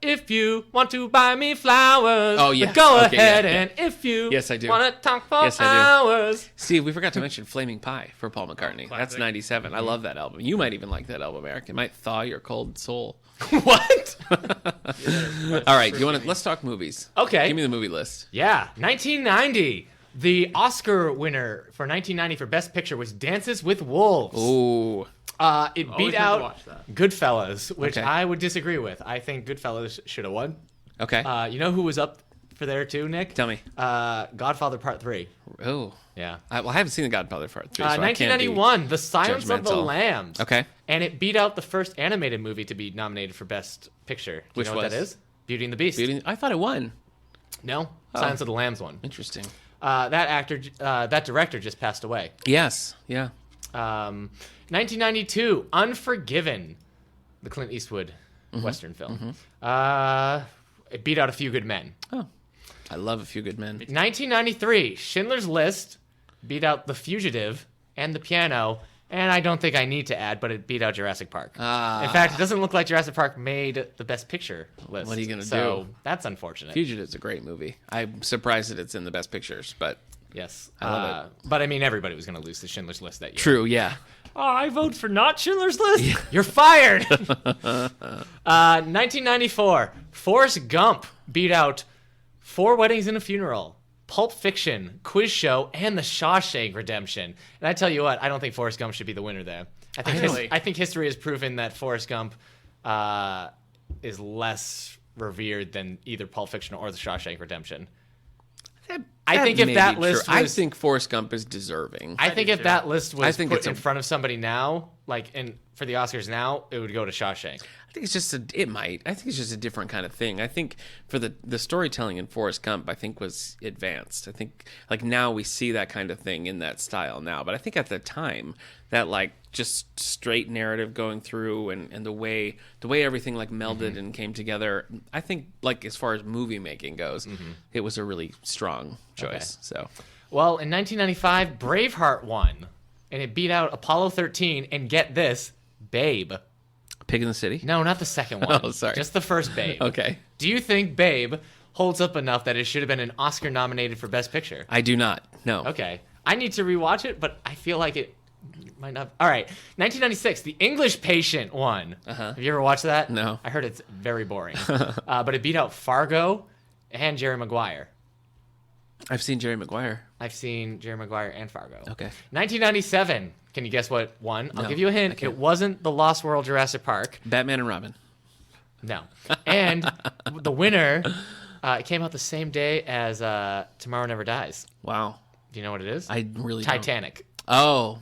If you want to buy me flowers, Oh, yeah. then go Okay, ahead. yeah, yeah. And if you Yes, I do. want to talk for Yes, I do. hours. Steve, we forgot to mention Flaming Pie for Paul McCartney. That's classic. 97. I love that album. You might even like that album, Eric. It might thaw your cold soul. What? All right, let's talk movies. Okay. Give me the movie list. Yeah, 1990. The Oscar winner for 1990 for Best Picture was Dances with Wolves. Ooh. It Always beat meant to out watch that. Goodfellas, which Okay. I would disagree with. I think Goodfellas should have won. Okay. You know who was up for there too, Nick? Tell me. Godfather Part 3. Oh. Yeah. I haven't seen The Godfather Part 3, so I can't be 1991, The Silence of the judgmental. Lambs. Okay. And it beat out the first animated movie to be nominated for Best Picture. Do Which you know what was? that is? Beauty and the Beast. I thought it won. No, Silence of the Lambs one. Interesting. That director just passed away. Yes. Yeah. 1992, Unforgiven, the Clint Eastwood Western film. It beat out A Few Good Men. Oh. I love A Few Good Men. 1993, Schindler's List beat out The Fugitive and The Piano. And I don't think I need to add, but it beat out Jurassic Park. In fact, it doesn't look like Jurassic Park made the Best Picture list. What are you gonna so do? That's unfortunate. Fugitive's a great movie. I'm surprised that it's in the Best Pictures, but Yes. I love But I mean, everybody was going to lose to Schindler's List that year. true, yeah. I vote for not Schindler's List. You're fired. 1994, Forrest Gump beat out Four Weddings and a Funeral, Pulp Fiction, Quiz Show, and The Shawshank Redemption. And I tell you what, I don't think Forrest Gump should be the winner there. I think history has proven that Forrest Gump is less revered than either Pulp Fiction or The Shawshank Redemption. I think if that list was, I think Forrest Gump is deserving. I think if that list was put in a, front of somebody now, for the Oscars now, it would go to Shawshank. I think it's just it might. I think it's just a different kind of thing. I think for the storytelling in Forrest Gump, I think was advanced. I think now we see that kind of thing in that style now. But I think at the time that just straight narrative going through and the way everything melded and came together, I think as far as movie making goes, it was a really strong choice. Okay. So, well, in 1995, Braveheart won, and it beat out Apollo 13. And get this, Babe. Pig in the City? No, not the second one. Oh, sorry. Just the first Babe. Okay. Do you think Babe holds up enough that it should have been an Oscar nominated for Best Picture? I do not. No. Okay. I need to rewatch it, but I feel like it might not. All right. 1996, The English Patient won. Have you ever watched that? No. I heard it's very boring. But it beat out Fargo and Jerry Maguire. I've seen Jerry Maguire. I've seen Jerry Maguire and Fargo. Okay. 1997. Can you guess what won? I'll No, give you a hint. I can't. It wasn't The Lost World Jurassic Park. Batman and Robin. No. And the winner, it came out the same day as Tomorrow Never Dies. Wow. Do you know what it is? I really Titanic. don't. Oh.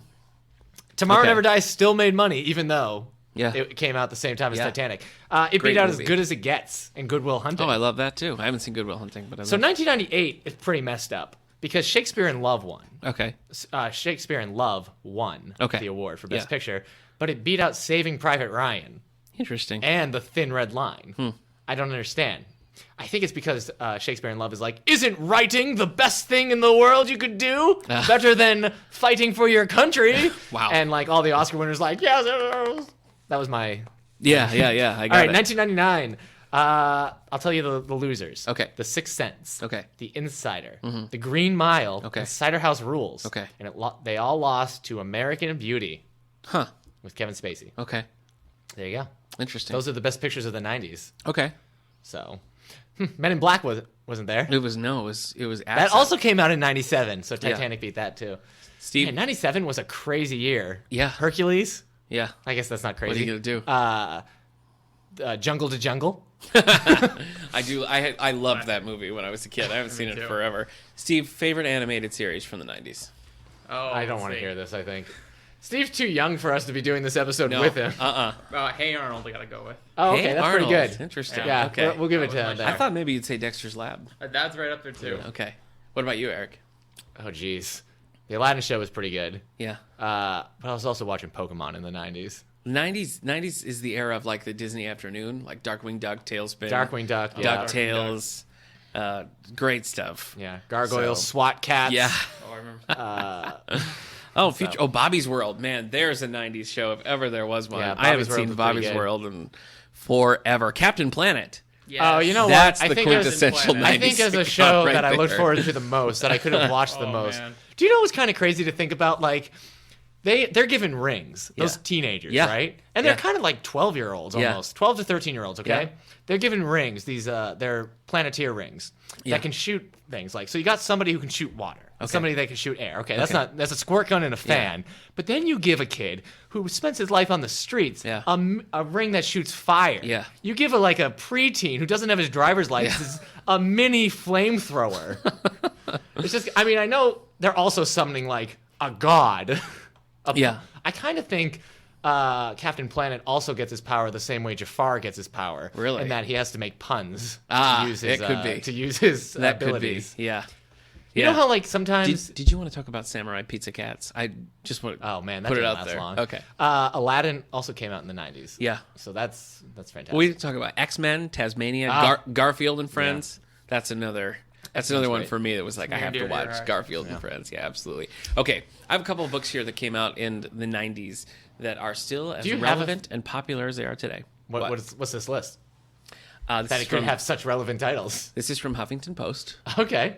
Tomorrow Okay. Never Dies still made money, even though Yeah. it came out the same time as Yeah. Titanic. It Great beat out movie. As Good as It Gets in Good Will Hunting. Oh, I love that too. I haven't seen Good Will Hunting, but I So love 1998 is pretty messed up because Shakespeare in Love won. Okay. Shakespeare in Love won Okay. the award for Best Yeah. Picture, but it beat out Saving Private Ryan Interesting. and The Thin Red Line. I don't understand. I think it's because Shakespeare in Love is isn't writing the best thing in the world you could do? Better than fighting for your country? Wow. And all the Oscar winners yes. That was my... Yeah. I All got right, it. 1999. I'll tell you the losers. Okay. The Sixth Sense. Okay. The Insider. The Green Mile. Okay. And Cider House Rules. Okay. And they all lost to American Beauty Huh. with Kevin Spacey. Okay. There you go. Interesting. Those are the best pictures of the 90s. Okay. So, Men in Black wasn't there. It was Access. That also came out in 97, so Titanic beat that too. Steve. Man, 97 was a crazy year. Yeah. Hercules. Yeah. I guess that's not crazy. What are you gonna do? Jungle to Jungle. I do. I loved that movie when I was a kid. I haven't seen it too. forever. Steve, favorite animated series from the 90s? Oh, I don't want to hear this, I think. Steve's too young for us to be doing this episode with him. Hey Arnold, I gotta go with. Oh, okay, Hey, that's Arnold. pretty good. Interesting. Yeah, Okay. we'll give it to That him was there. I thought maybe you'd say Dexter's Lab. That's right up there too. Okay. What about you, Eric? Oh, jeez. The Aladdin show was pretty good. Yeah. But I was also watching Pokemon in the 90s. 90s is the era of the Disney afternoon, like Darkwing Duck, Tailspin, Darkwing Duck, yeah. DuckTales, great stuff. Yeah, Gargoyles, So- SWAT Cats. Yeah. Oh, I remember. Oh, Bobby's World, man. There's a 90s show if ever there was one. Yeah, I haven't Bobby's World seen was Bobby's pretty good. World in forever. Captain Planet. Yes. Oh, you know That's what? the quintessential 90s I think as a sitcom show right that I look there. forward to the most, that I could have watched the Oh, most. man. Do you know what's kind of crazy to think about? They're given rings, those Yeah. teenagers, Yeah. right? And they're Yeah. kind of like 12-year-olds Yeah. almost, 12 to 13-year-olds, okay? Yeah. They're given rings, they're Planeteer rings Yeah. that can shoot things. So you got somebody who can shoot water, and Okay. somebody that can shoot air. Okay, that's Okay. that's a squirt gun and a fan. But then you give a kid who spends his life on the streets Yeah. a ring that shoots fire. Yeah. You give a preteen who doesn't have his driver's license a mini flamethrower. It's just, I know they're also summoning a god. Yeah. I kind of think Captain Planet also gets his power the same way Jafar gets his power. Really? In that he has to make puns Ah, to use his, it could be. to use his That abilities. could be. Yeah. You know how sometimes... Did you want to talk about Samurai Pizza Cats? I just want to Oh, man, that put it didn't out last there. long. Okay. Aladdin also came out in the 90s. Yeah. So that's fantastic. We talk about X-Men, Tasmania, Ah. Garfield and Friends. That's another one great. for me that was I near have and to dear to your watch heart. Garfield and Friends. Yeah, absolutely. Okay, I have a couple of books here that came out in the 90s that are still as you have relevant and popular as they are today. What's this list? This That is it could from- have such relevant titles. This is from Huffington Post. Okay.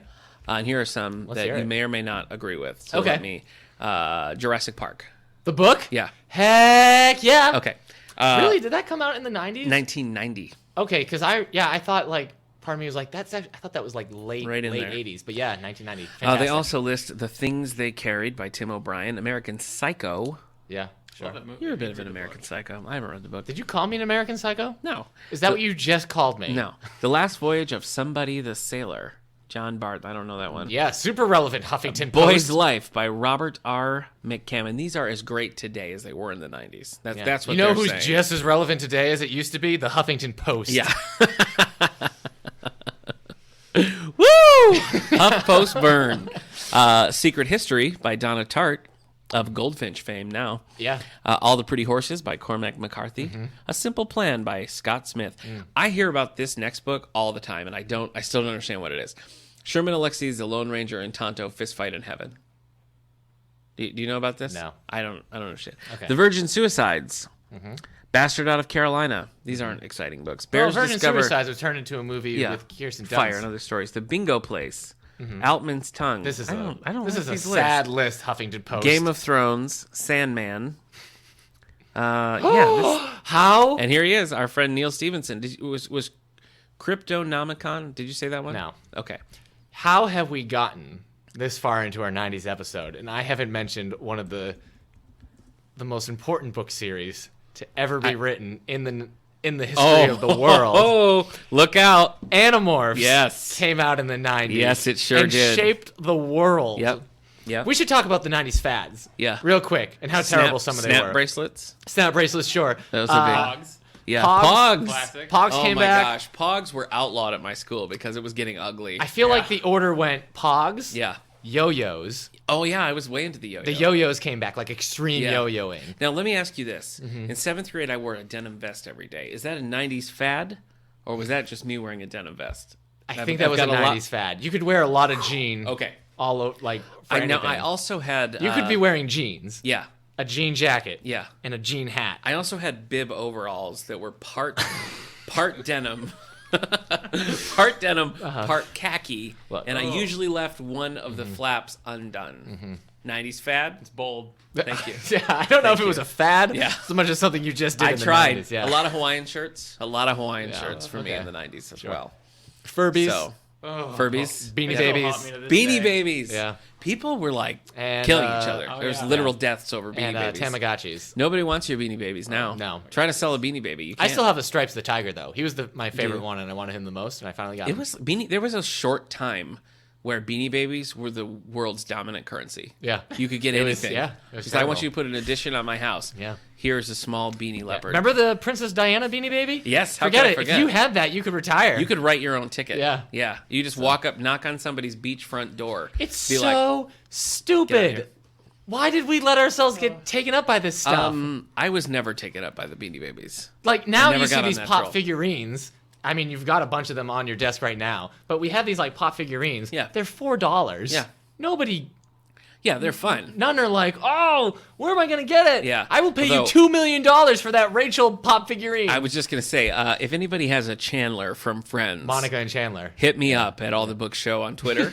And here are some Let's that hear you it. may or may not agree with. So Okay. let me Jurassic Park. The book? Yeah. Heck yeah. Okay. Really? Did that come out in the 90s? 1990. Okay, because I thought like part of me was like I thought that was like late Right in there. 80s, but yeah, 1990. They Fantastic. also list The Things They Carried by Tim O'Brien, American Psycho. Yeah, sure. Love that movie. You're a bit of an American Psycho. I haven't read the book. Did you call me an American Psycho? No. Is that what you just called me? No. The Last Voyage of Somebody the Sailor. John Barth. I don't know that one. Yeah, super relevant Huffington Boy's Post. Life by Robert R. McCammon. These are as great today as they were in the 90s. Yeah. That's what you know they're who's saying. just as relevant today as it used to be? The Huffington Post. Yeah. Woo! HuffPost Burn. Secret History by Donna Tartt of Goldfinch fame now. Yeah. All the Pretty Horses by Cormac McCarthy. A Simple Plan by Scott Smith. I hear about this next book all the time, and I still don't understand what it is. Sherman Alexie's The Lone Ranger and Tonto Fist Fight in Heaven. Do you know about this? No. I don't understand. Okay. The Virgin Suicides. Bastard Out of Carolina. These aren't exciting books. Bears Virgin Discover Suicides was turned into a movie with Kirsten Dunst. Fire and Other Stories. The Bingo Place. Altman's Tongue. This is I don't this like is a these sad lists. list, Huffington Post. Game of Thrones. Sandman. Yeah. How? And here he is, our friend Neil Stevenson. Was Cryptonomicon? Did you say that one? No. Okay. How have we gotten this far into our 90s episode, and I haven't mentioned one of the most important book series to ever be written in the history of the world. Oh, look out. Animorphs Yes. came out in the 90s. Yes, it sure and did. shaped the world. Yep. We should talk about the 90s fads. Yeah. Real quick, and how terrible some of them Snap were. bracelets. Snap bracelets, sure. That was a big... Pogs. Yeah. Pogs. Classic. Pogs Oh came my back. gosh. Pogs were outlawed at my school because it was getting ugly. I feel like the order went Pogs, Yeah. yo-yos. Oh, yeah. I was way into the yo-yo. The yo-yos came back, like extreme Yeah. yo-yoing. Now, let me ask you this. In 7th grade, I wore a denim vest every day. Is that a 90s fad? Or was that just me wearing a denim vest? I think that was a 90s fad. You could wear a lot of jean. Okay. All over, like, for I know. anything. I also had... You could be wearing jeans. Yeah. A jean jacket. Yeah. And a jean hat. I also had bib overalls that were part denim, part denim, part khaki, and I usually left one of the flaps undone. 90s fad? It's Bold. Thank you. Yeah, I don't know if it was a fad Yeah. so much as something you just did I in the tried. 90s. Yeah. A lot of Hawaiian shirts. A lot of Hawaiian Yeah, shirts for me okay. in the 90s as well. Furbies. So, Oh, Furbies. Beanie Still Babies. haunt me to this Beanie day. Babies. Yeah. People were like And, killing each other. oh, There's yeah. literal deaths over Beanie And Babies. Tamagotchis. Nobody wants your Beanie Babies now. No. Try to sell a Beanie Baby. You I can't. still have the Stripes the Tiger, though. He was my favorite you? one, and I wanted him the most, and I finally got It him. was Beanie. There was a short time where Beanie Babies were the world's dominant currency. Yeah. You could get It was- anything. yeah, it was Just, I want terrible. you to put an addition on my house. Yeah. Here's a small beanie leopard. Remember the Princess Diana Beanie Baby? Yes, how Forget could I it. forget? If you had that, you could retire. You could write your own ticket. Yeah. Yeah. You just walk up, knock on somebody's beachfront door. It's be so Get out of stupid. here. Why did we let ourselves get taken up by this stuff? I was never taken up by the Beanie Babies. Like, now never you see got on these that pop troll. figurines. I mean, you've got a bunch of them on your desk right now. But we have these, like, pop figurines. Yeah. They're $4. Yeah. Nobody... Yeah, they're fun. None are like, oh, where am I going to get it? Yeah. I will pay Although- you $2 million for that Rachel pop figurine. I was just gonna say, if anybody has a Chandler from Friends, Monica and Chandler. hit me up at All the Book Show on Twitter.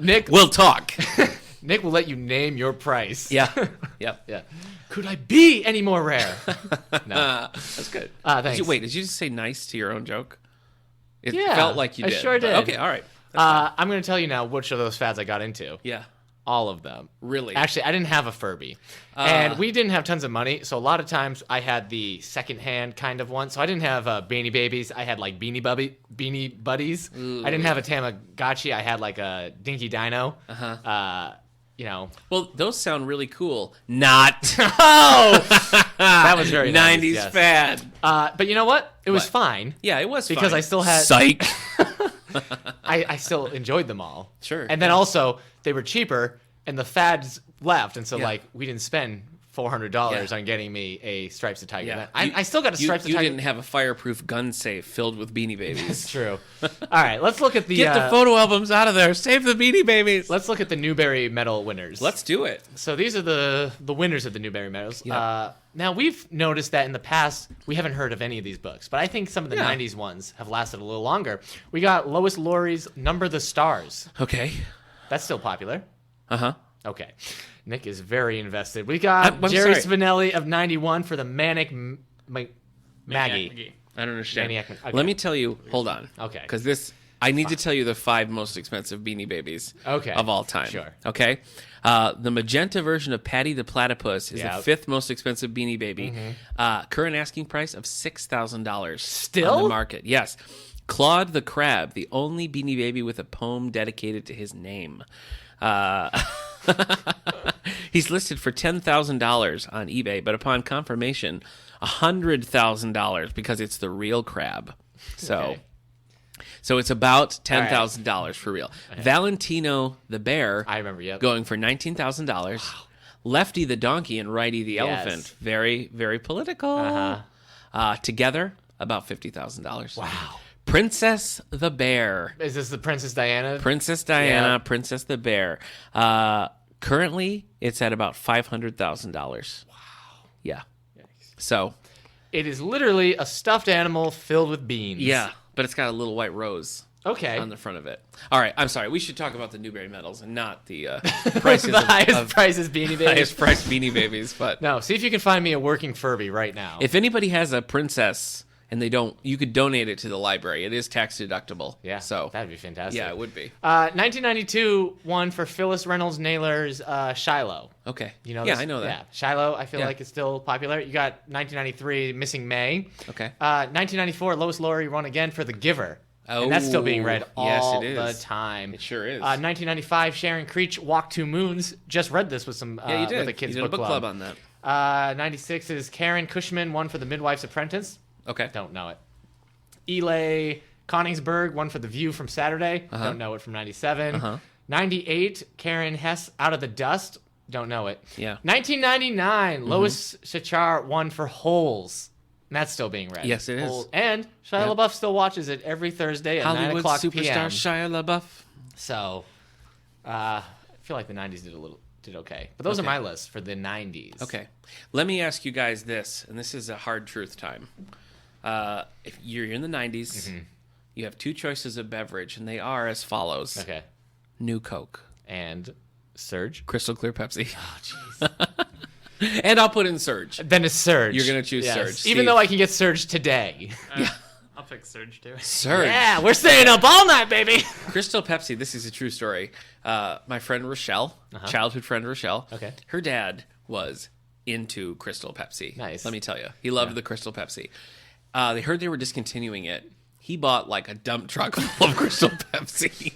Nick, We'll talk. Nick will let you name your price. Yeah. Yep. Yeah. Could I be any more rare? No. That's good. Thanks. Did you just say nice to your own joke? It Yeah, felt like you I did. sure but- did. Okay, all right. I'm going to tell you now which of those fads I got into. Yeah. All of them. Really? Actually, I didn't have a Furby. And we didn't have tons of money, so a lot of times I had the secondhand kind of one. So I didn't have Beanie Babies. I had like Beanie Buddies. I didn't have a Tamagotchi. I had like a Dinky Dino. You know. Well, those sound really cool. Not. Oh! That was very 90s 90s, yes. fad. But you know what? It was What? fine. Yeah, it was Because fine. I still had... Psych. I still enjoyed them all. Sure, And then also, they were cheaper, and the fads left, and so, Yeah. like, we didn't spend $400 Yeah. on getting me a Stripes the Tiger. Yeah. I still got a Stripes the You Tiger. didn't have a fireproof gun safe filled with Beanie Babies. It's true. All right, let's look at the... Get the photo albums out of there. Save the Beanie Babies. Let's look at the Newbery Medal winners. Let's do it. So these are the winners of the Newbery Medals. Yeah. Now, we've noticed that in the past, we haven't heard of any of these books, but I think some of the Yeah. 90s ones have lasted a little longer. We got Lois Laurie's Number the Stars. Okay. That's still popular. Uh-huh. Okay. Nick is very invested. We got I'm Jerry sorry. Spinelli of 91 for the Maggie. Maggie. I don't understand. Maniac. Okay. Let me tell you. Hold on. Okay. Because I need to tell you the 5 most expensive Beanie Babies of all time. Sure. Okay. The magenta version of Patty the Platypus is the Yep. 5th most expensive Beanie Baby. Current asking price of $6,000. Still? On the market. Yes. Claude the Crab, the only Beanie Baby with a poem dedicated to his name. He's listed for $10,000 on eBay, but upon confirmation, $100,000 because it's the real crab. So, Okay. so it's about $10,000 for real. Valentino the bear, I remember, yep. going for $19,000. Lefty the donkey and Righty the Yes. elephant, very, very political. Together, about $50,000. Wow. Princess the bear. Is this the Princess Diana? Princess Diana, Yeah. Princess the Bear. Currently, it's at about $500,000. Wow. Yeah. So, It is literally a stuffed animal filled with beans. yeah, but it's got a little white rose Okay. on the front of it. All right, I'm sorry. We should talk about the Newbery medals and not the prices the highest of prices Beanie Babies. highest priced Beanie Babies. But No, see if you can find me a working Furby right now. if anybody has a princess and they don't, you could donate it to the library. It is tax deductible. yeah, So, that'd be fantastic. yeah, it would be. 1992 one for Phyllis Reynolds Naylor's Shiloh. Okay. You know yeah, this? I know that. Yeah, Shiloh. I feel Yeah. like it's still popular. You got 1993 Missing May. Okay. 1994 Lois Lowry won again for The Giver. And that's still being read Oh, yes, all it is. the time. It sure is. 1995 Sharon Creech Walk Two Moons. Just read this with some Yeah, you did. with a kids you did book a book club on that. 96 is Karen Cushman won for The Midwife's Apprentice. Okay. Don't know it. Eli Koningsberg won for The View from Saturday. Uh-huh. Don't know it from 97. 98, Karen Hess Out of the Dust. Don't know it. Yeah. 1999, Mm-hmm. Lois Shachar won for Holes. And that's still being read. Yes, it is. Holes. And Shia Yep. LaBeouf still watches it every Thursday at 9 Hollywood o'clock superstar p.m. Shia LaBeouf. So, I feel like the 90s did okay. But those Okay. are my lists for the 90s. Okay. Let me ask you guys this, and this is a hard truth time. If you're in the 90s, you have 2 choices of beverage, and they are as follows. Okay. New Coke. And Surge. Crystal Clear Pepsi. Oh, jeez. And I'll put in Surge. Then it's Surge. You're gonna choose Surge. Even Steve. though I can get Surge today. I'll pick Surge too. Surge. Yeah, we're staying up all night, baby. Crystal Pepsi, this is a true story. My friend Rochelle, childhood friend Rochelle, Okay. her dad was into Crystal Pepsi. Nice. Let me tell you. He loved the Crystal Pepsi. They heard they were discontinuing it. He bought like a dump truck full of Crystal Pepsi.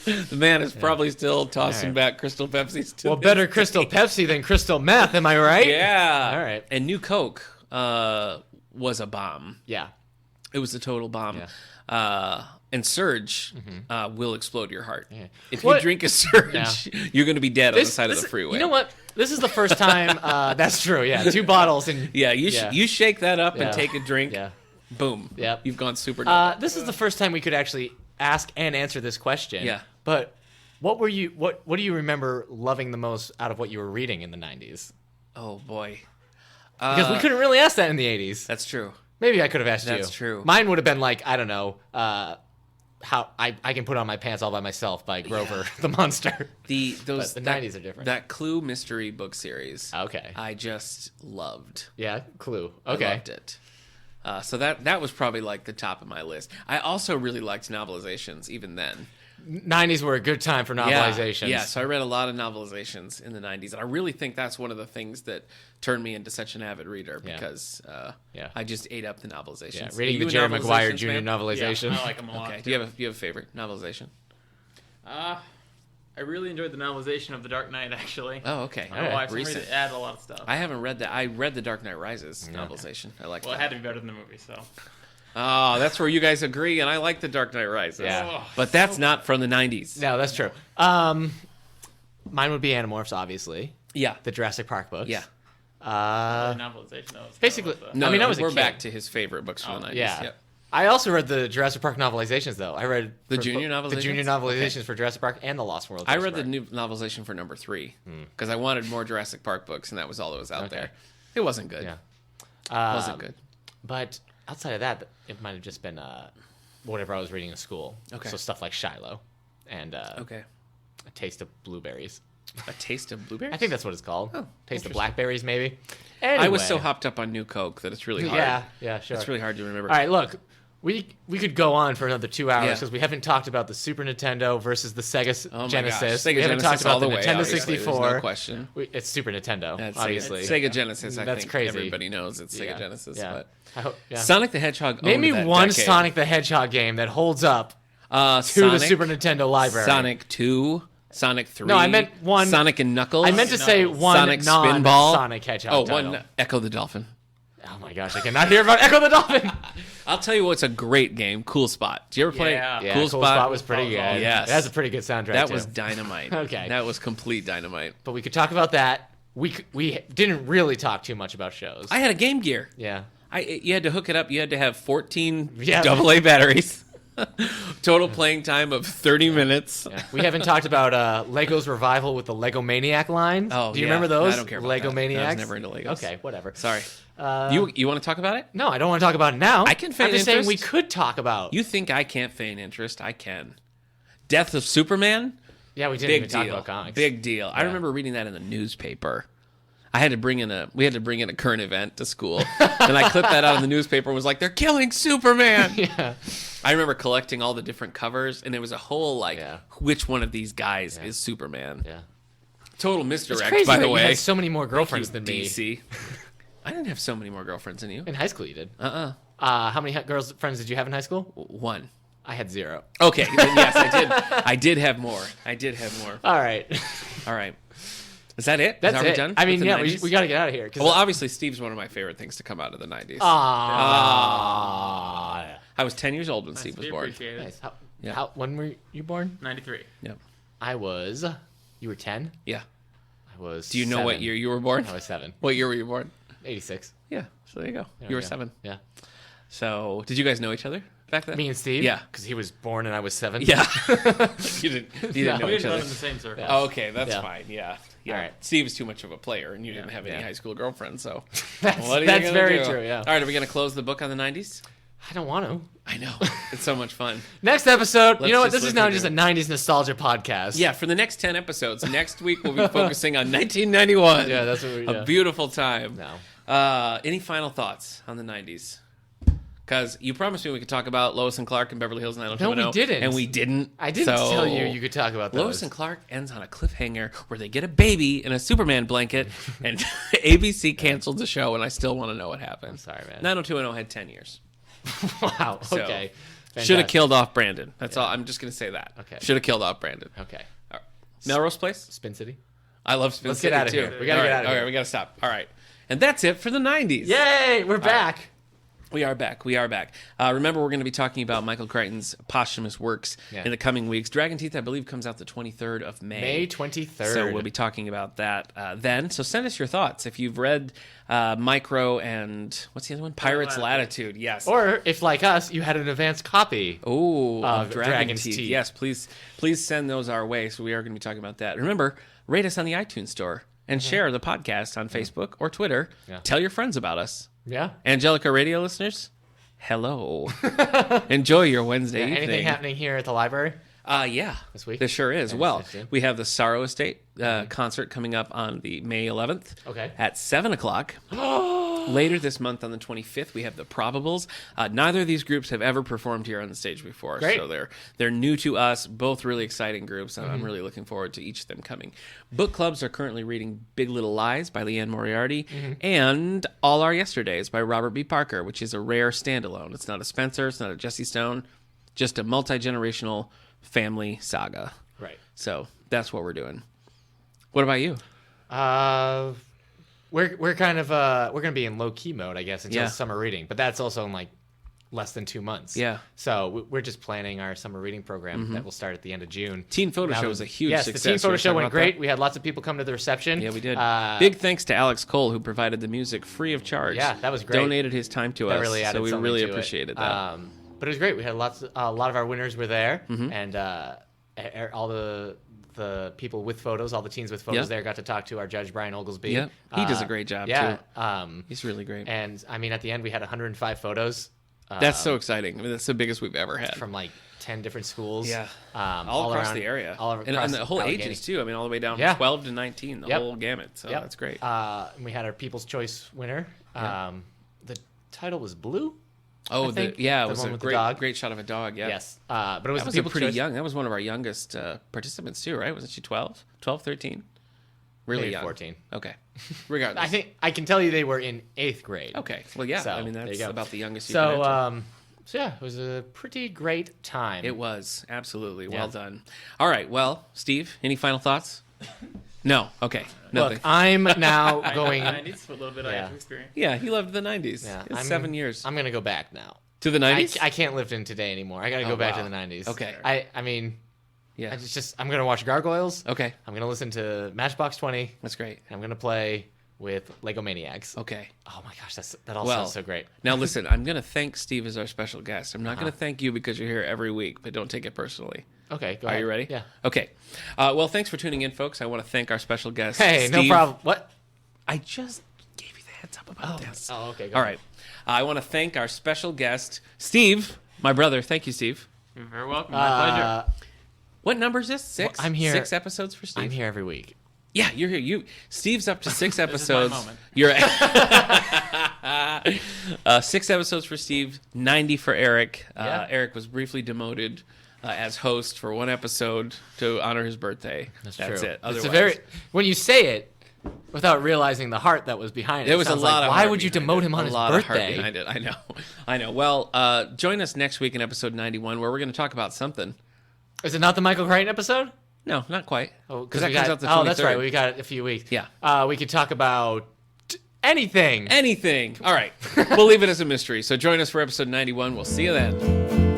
The man is probably still tossing All right. back Crystal Pepsis to Well, this better day. Crystal Pepsi than Crystal Meth, am I right? Yeah. All right. And New Coke was a bomb. Yeah. It was a total bomb. And Surge will explode your heart. If you What- drink a Surge, you're going to be dead on the side of the freeway. You know what? This is the first time. That's true. Yeah, 2 bottles and. Yeah, you shake that up Yeah. and take a drink. Yeah. Boom. Yep. You've gone super dumb. This is the first time we could actually ask and answer this question. Yeah. But what do you remember loving the most out of what you were reading in the 90s? Oh, boy. Because we couldn't really ask that in the 80s. That's true. Maybe I could have asked you. That's true. Mine would have been like, I don't know, how I can put on my pants all by myself by Grover the Monster. The 90s are different. That Clue mystery book series. Okay. I just loved. Yeah, Clue. I Okay. loved it. So that was probably like the top of my list. I also really liked novelizations even then. 90s were a good time for novelizations. Yeah, so I read a lot of novelizations in the 90s. And I really think that's one of the things that turned me into such an avid reader because I just ate up the novelizations. Yeah, Are reading you the a Jerry Maguire novelizations Jr. fan? novelization. Yeah, I like them a lot. Okay. Do you have a favorite novelization? I really enjoyed the novelization of The Dark Knight, actually. Oh, okay. I don't know why. For some Recent. reason, it added a lot of stuff. I haven't read that. I read The Dark Knight Rises novelization. I like Well, it that. had to be better than the movie, so. Oh, that's where you guys agree, and I like The Dark Knight Rises. Yeah. Oh, But that's not from the 90s. No, that's true. Mine would be Animorphs, obviously. Yeah. The Jurassic Park books. Yeah. the novelization, though. was basically- kinda what No, I mean, I was a we're kid. back to his favorite books from the 90s. Yeah. Yep. I also read the Jurassic Park novelizations, though. I read The junior The junior novelizations? novelizations for Jurassic Park and the Lost World. I Jurassic read the Park. new novelization for number 3 because I wanted more Jurassic Park books, and that was all that was out Okay. there. It wasn't good. Yeah. It wasn't good. But outside of that, it might have just been whatever I was reading in school. Okay. So stuff like Shiloh and Okay. A Taste of Blueberries. A taste of blueberries? I think that's what it's called. Oh, Taste of blackberries, maybe. Anyway. I was so hopped up on New Coke that it's really hard. Yeah, sure. It's really hard to remember. All right, look. We could go on for another 2 hours Yeah. because we haven't talked about the Super Nintendo versus the Sega Oh my Genesis. gosh. Sega we haven't Genesis talked about all the the way, Nintendo obviously. 64. There's no question. It's Super Nintendo, That's obviously. Sega Genesis, I That's think crazy. everybody knows it's Sega Yeah. Genesis. Yeah. But I hope, yeah. Sonic the Hedgehog Name owned me that one decade. Sonic the Hedgehog game that holds up to Sonic, the Super Nintendo library. Sonic 2, Sonic 3. No, I meant one- Sonic and Knuckles. I meant to say one Sonic Spinball. non-Sonic Hedgehog Oh, title. one Echo the Dolphin. Oh my gosh, I cannot hear about Echo the Dolphin. I'll tell you what's a great game. Cool Spot. Did you ever play Yeah. Yeah, Cool Spot? was pretty good. Yes. It has a pretty good soundtrack, That too. was dynamite. Okay. That was complete dynamite. But we could talk about that. We didn't really talk too much about shows. I had a Game Gear. Yeah. You had to hook it up. You had to have 14 Yeah. AA batteries. Total playing time of 30 minutes. Yeah. We haven't talked about Lego's revival with the Lego Maniac line. Oh, do you yeah. remember those? I don't care about Lego that. Maniacs. I was never into Legos. Okay, whatever. Sorry. You want to talk about it? No, I don't want to talk about it now. I can feign I'm just saying we interest. could talk about. You think I can't feign interest? I can. Death of Superman? Yeah, we didn't Big even talk deal. about comics. Big deal. I remember reading that in the newspaper. We had to bring in a current event to school. And I clipped that out in the newspaper and was like, they're killing Superman. Yeah. I remember collecting all the different covers, and it was a whole, Yeah. which one of these guys is Superman? Yeah. Total It's misdirect, crazy by the that way. you had so many more girlfriends than me. DC. I didn't have so many more girlfriends than you. In high school, you did. Uh-uh. How many girls friends did you have in high school? One. I had 0. Okay, then yes, I did. I did have more. All right. All right. Is that it? That's Are we it. done I with mean, the yeah, 90s? we got to get out of here. Well, obviously, Steve's one of my favorite things to come out of the 90s. Aww. I was 10 years old when Steve was born. Appreciate it. Nice. Yeah. When were you born? 93. Yep. I was. You were 10? Yeah. I was. Do you know what 7. year you were born? I was 7. What year were you born? 86. Yeah. So there you go. There You we were go. 7. Yeah. So did you guys know each other back then? Me and Steve? Yeah. Because he was born and I was 7? Yeah. you didn't No. know We each didn't run other. in the same circle. Oh, okay, that's Yeah. fine. Yeah. All right. Steve's too much of a player, and you didn't have any Yeah. high school girlfriends, so That's, what are you that's gonna very do? true, yeah. All right, are we gonna close the book on the 90s? I don't want to. I know. It's so much fun. Next episode, Let's you know what? just This is live now through just a it. 90s nostalgia podcast. Yeah, for the next 10 episodes. Next week we'll be focusing on 1991. Yeah, that's what we A beautiful time. No. Any final thoughts on the 90s? Because you promised me we could talk about Lois and Clark and Beverly Hills 90210. No, we didn't. And we didn't. I didn't So, tell you could talk about those. Lois and Clark ends on a cliffhanger where they get a baby in a Superman blanket, and ABC canceled the show, and I still want to know what happened. I'm sorry, man. 90210 had 10 years. Wow. So, Okay. Should have Fantastic. killed off Brandon. That's all. I'm just going to say that. Okay. Should have killed off Brandon. Okay. All right. Melrose Place? Spin City. I love Spin Let's City get out of too. here. We gotta All get right, out of all here. right, we gotta stop. All right. And that's it for the 90s. Yay! We're back. We are back. We are back. Remember, we're going to be talking about Michael Crichton's posthumous works in the coming weeks. Dragon Teeth, I believe, comes out the 23rd of May. May 23rd. So we'll be talking about that then. So send us your thoughts. If you've read Micro and, what's the other one? Pirate's Latitude. Yes. Or if, like us, you had an advanced copy. Of Dragon Dragon's Teeth. Teeth. Yes, please send those our way. So we are going to be talking about that. Remember, rate us on the iTunes store and share the podcast on Facebook or Twitter. Yeah. Tell your friends about us. Yeah. Angelica Radio listeners, hello. Enjoy your Wednesday evening. Anything happening here at the library? Yeah. This week? There sure is. Okay, Well, interesting. we have the Sorrow Estate concert coming up on the May 11th. Okay. At 7 o'clock. Later this month on the 25th, we have the Probables. Neither of these groups have ever performed here on the stage before. Great. So they're new to us, both really exciting groups, and I'm really looking forward to each of them coming. Book clubs are currently reading Big Little Lies by Leanne Moriarty and All Our Yesterdays by Robert B. Parker, which is a rare standalone. It's not a Spencer, it's not a Jesse Stone, just a multi-generational family saga. Right. So that's what we're doing. What about you? We're kind of we're gonna be in low key mode, I guess, until Yeah. summer reading. But that's also in like less than 2 months. Yeah. So we're just planning our summer reading program that will start at the end of June. Teen Photo Now Show that- was a huge yes, success. the Teen You Photo wanna Show talk went about great. that? We had lots of people come to the reception. Yeah, we did. Uh, Big thanks to Alex Cole, who provided the music free of charge. Yeah, that was great. Donated his time to that us, really added so we something really to it. appreciated that. But it was great. We had a lot of our winners were there, Mm-hmm. and all the people with photos, all the teens with photos Yep. there got to talk to our judge Brian Oglesby. Yep. He does a great job, yeah, too. He's really great. and I mean, at the end we had 105 photos. That's so exciting. I mean, that's the biggest we've ever had. From like 10 different schools. Yeah. All all across around the area. all and across the whole Allegheny. ages, too. I mean, all the way down Yeah. from 12 to 19, the Yep. whole gamut. So Yep. that's great. And we had our People's Choice winner. Yeah. The title was Blue. Oh, I think, it the was one a with the dog. great shot of a dog. Yeah. Yes. But it was That the was People's pretty Choice. young. That was one of our youngest participants, too, right? Wasn't she 12? 12, 13? Really Maybe young. 14. Okay. Regardless. I think I can tell you they were in 8th grade. Okay. Well, yeah. So, I mean, there you that's go. about the youngest you can enter. So yeah, it was a pretty great time. It was. Absolutely. Yeah. Well done. All right. Well, Steve, any final thoughts? No. Okay. Nothing. Look, I'm now going. 90s with a little bit of Yeah. age experience. Yeah, he loved the 90s. Yeah, It's 7 years. I'm gonna go back now. To the 90s? I can't live in today anymore. I gotta go back wow. to the 90s. Okay. I mean, Yeah. I'm gonna watch Gargoyles. Okay. I'm gonna listen to Matchbox 20. That's great. And I'm gonna play with Lego Maniacs. Okay. Oh my gosh, that all Well, sounds so great. Now, listen, I'm going to thank Steve as our special guest. I'm not going to thank you because you're here every week, but don't take it personally. Okay, go Are ahead. you ready? Yeah. Okay. Well, thanks for tuning in, folks. I want to thank our special guest. Hey, no Steve. problem. What? I just gave you the heads up about this. Oh, okay. Go All ahead. right. I want to thank our special guest, Steve, my brother. Thank you, Steve. You're very welcome. My pleasure. What number is this? 6? I'm here. 6 episodes for Steve? I'm here every week. Yeah, you're here. Steve's up to 6 is my episodes. moment. You're 6 episodes for Steve, 90 for Eric. Yeah. Eric was briefly demoted as host for 1 episode to honor his birthday. That's true. it. It's Otherwise, when you say it without realizing the heart that was behind it. there was a sounds lot like, of why heart would you behind demote it. him on a his lot of heart birthday? behind it. I know. Well, join us next week in episode 91 where we're going to talk about something. Is it not the Michael Crichton episode? No, not quite. Oh, Because that we comes got, out the 23rd. oh, that's right. We got it a few weeks. Yeah. We could talk about anything. Anything. All right. We'll leave it as a mystery. So join us for episode 91. We'll see you then.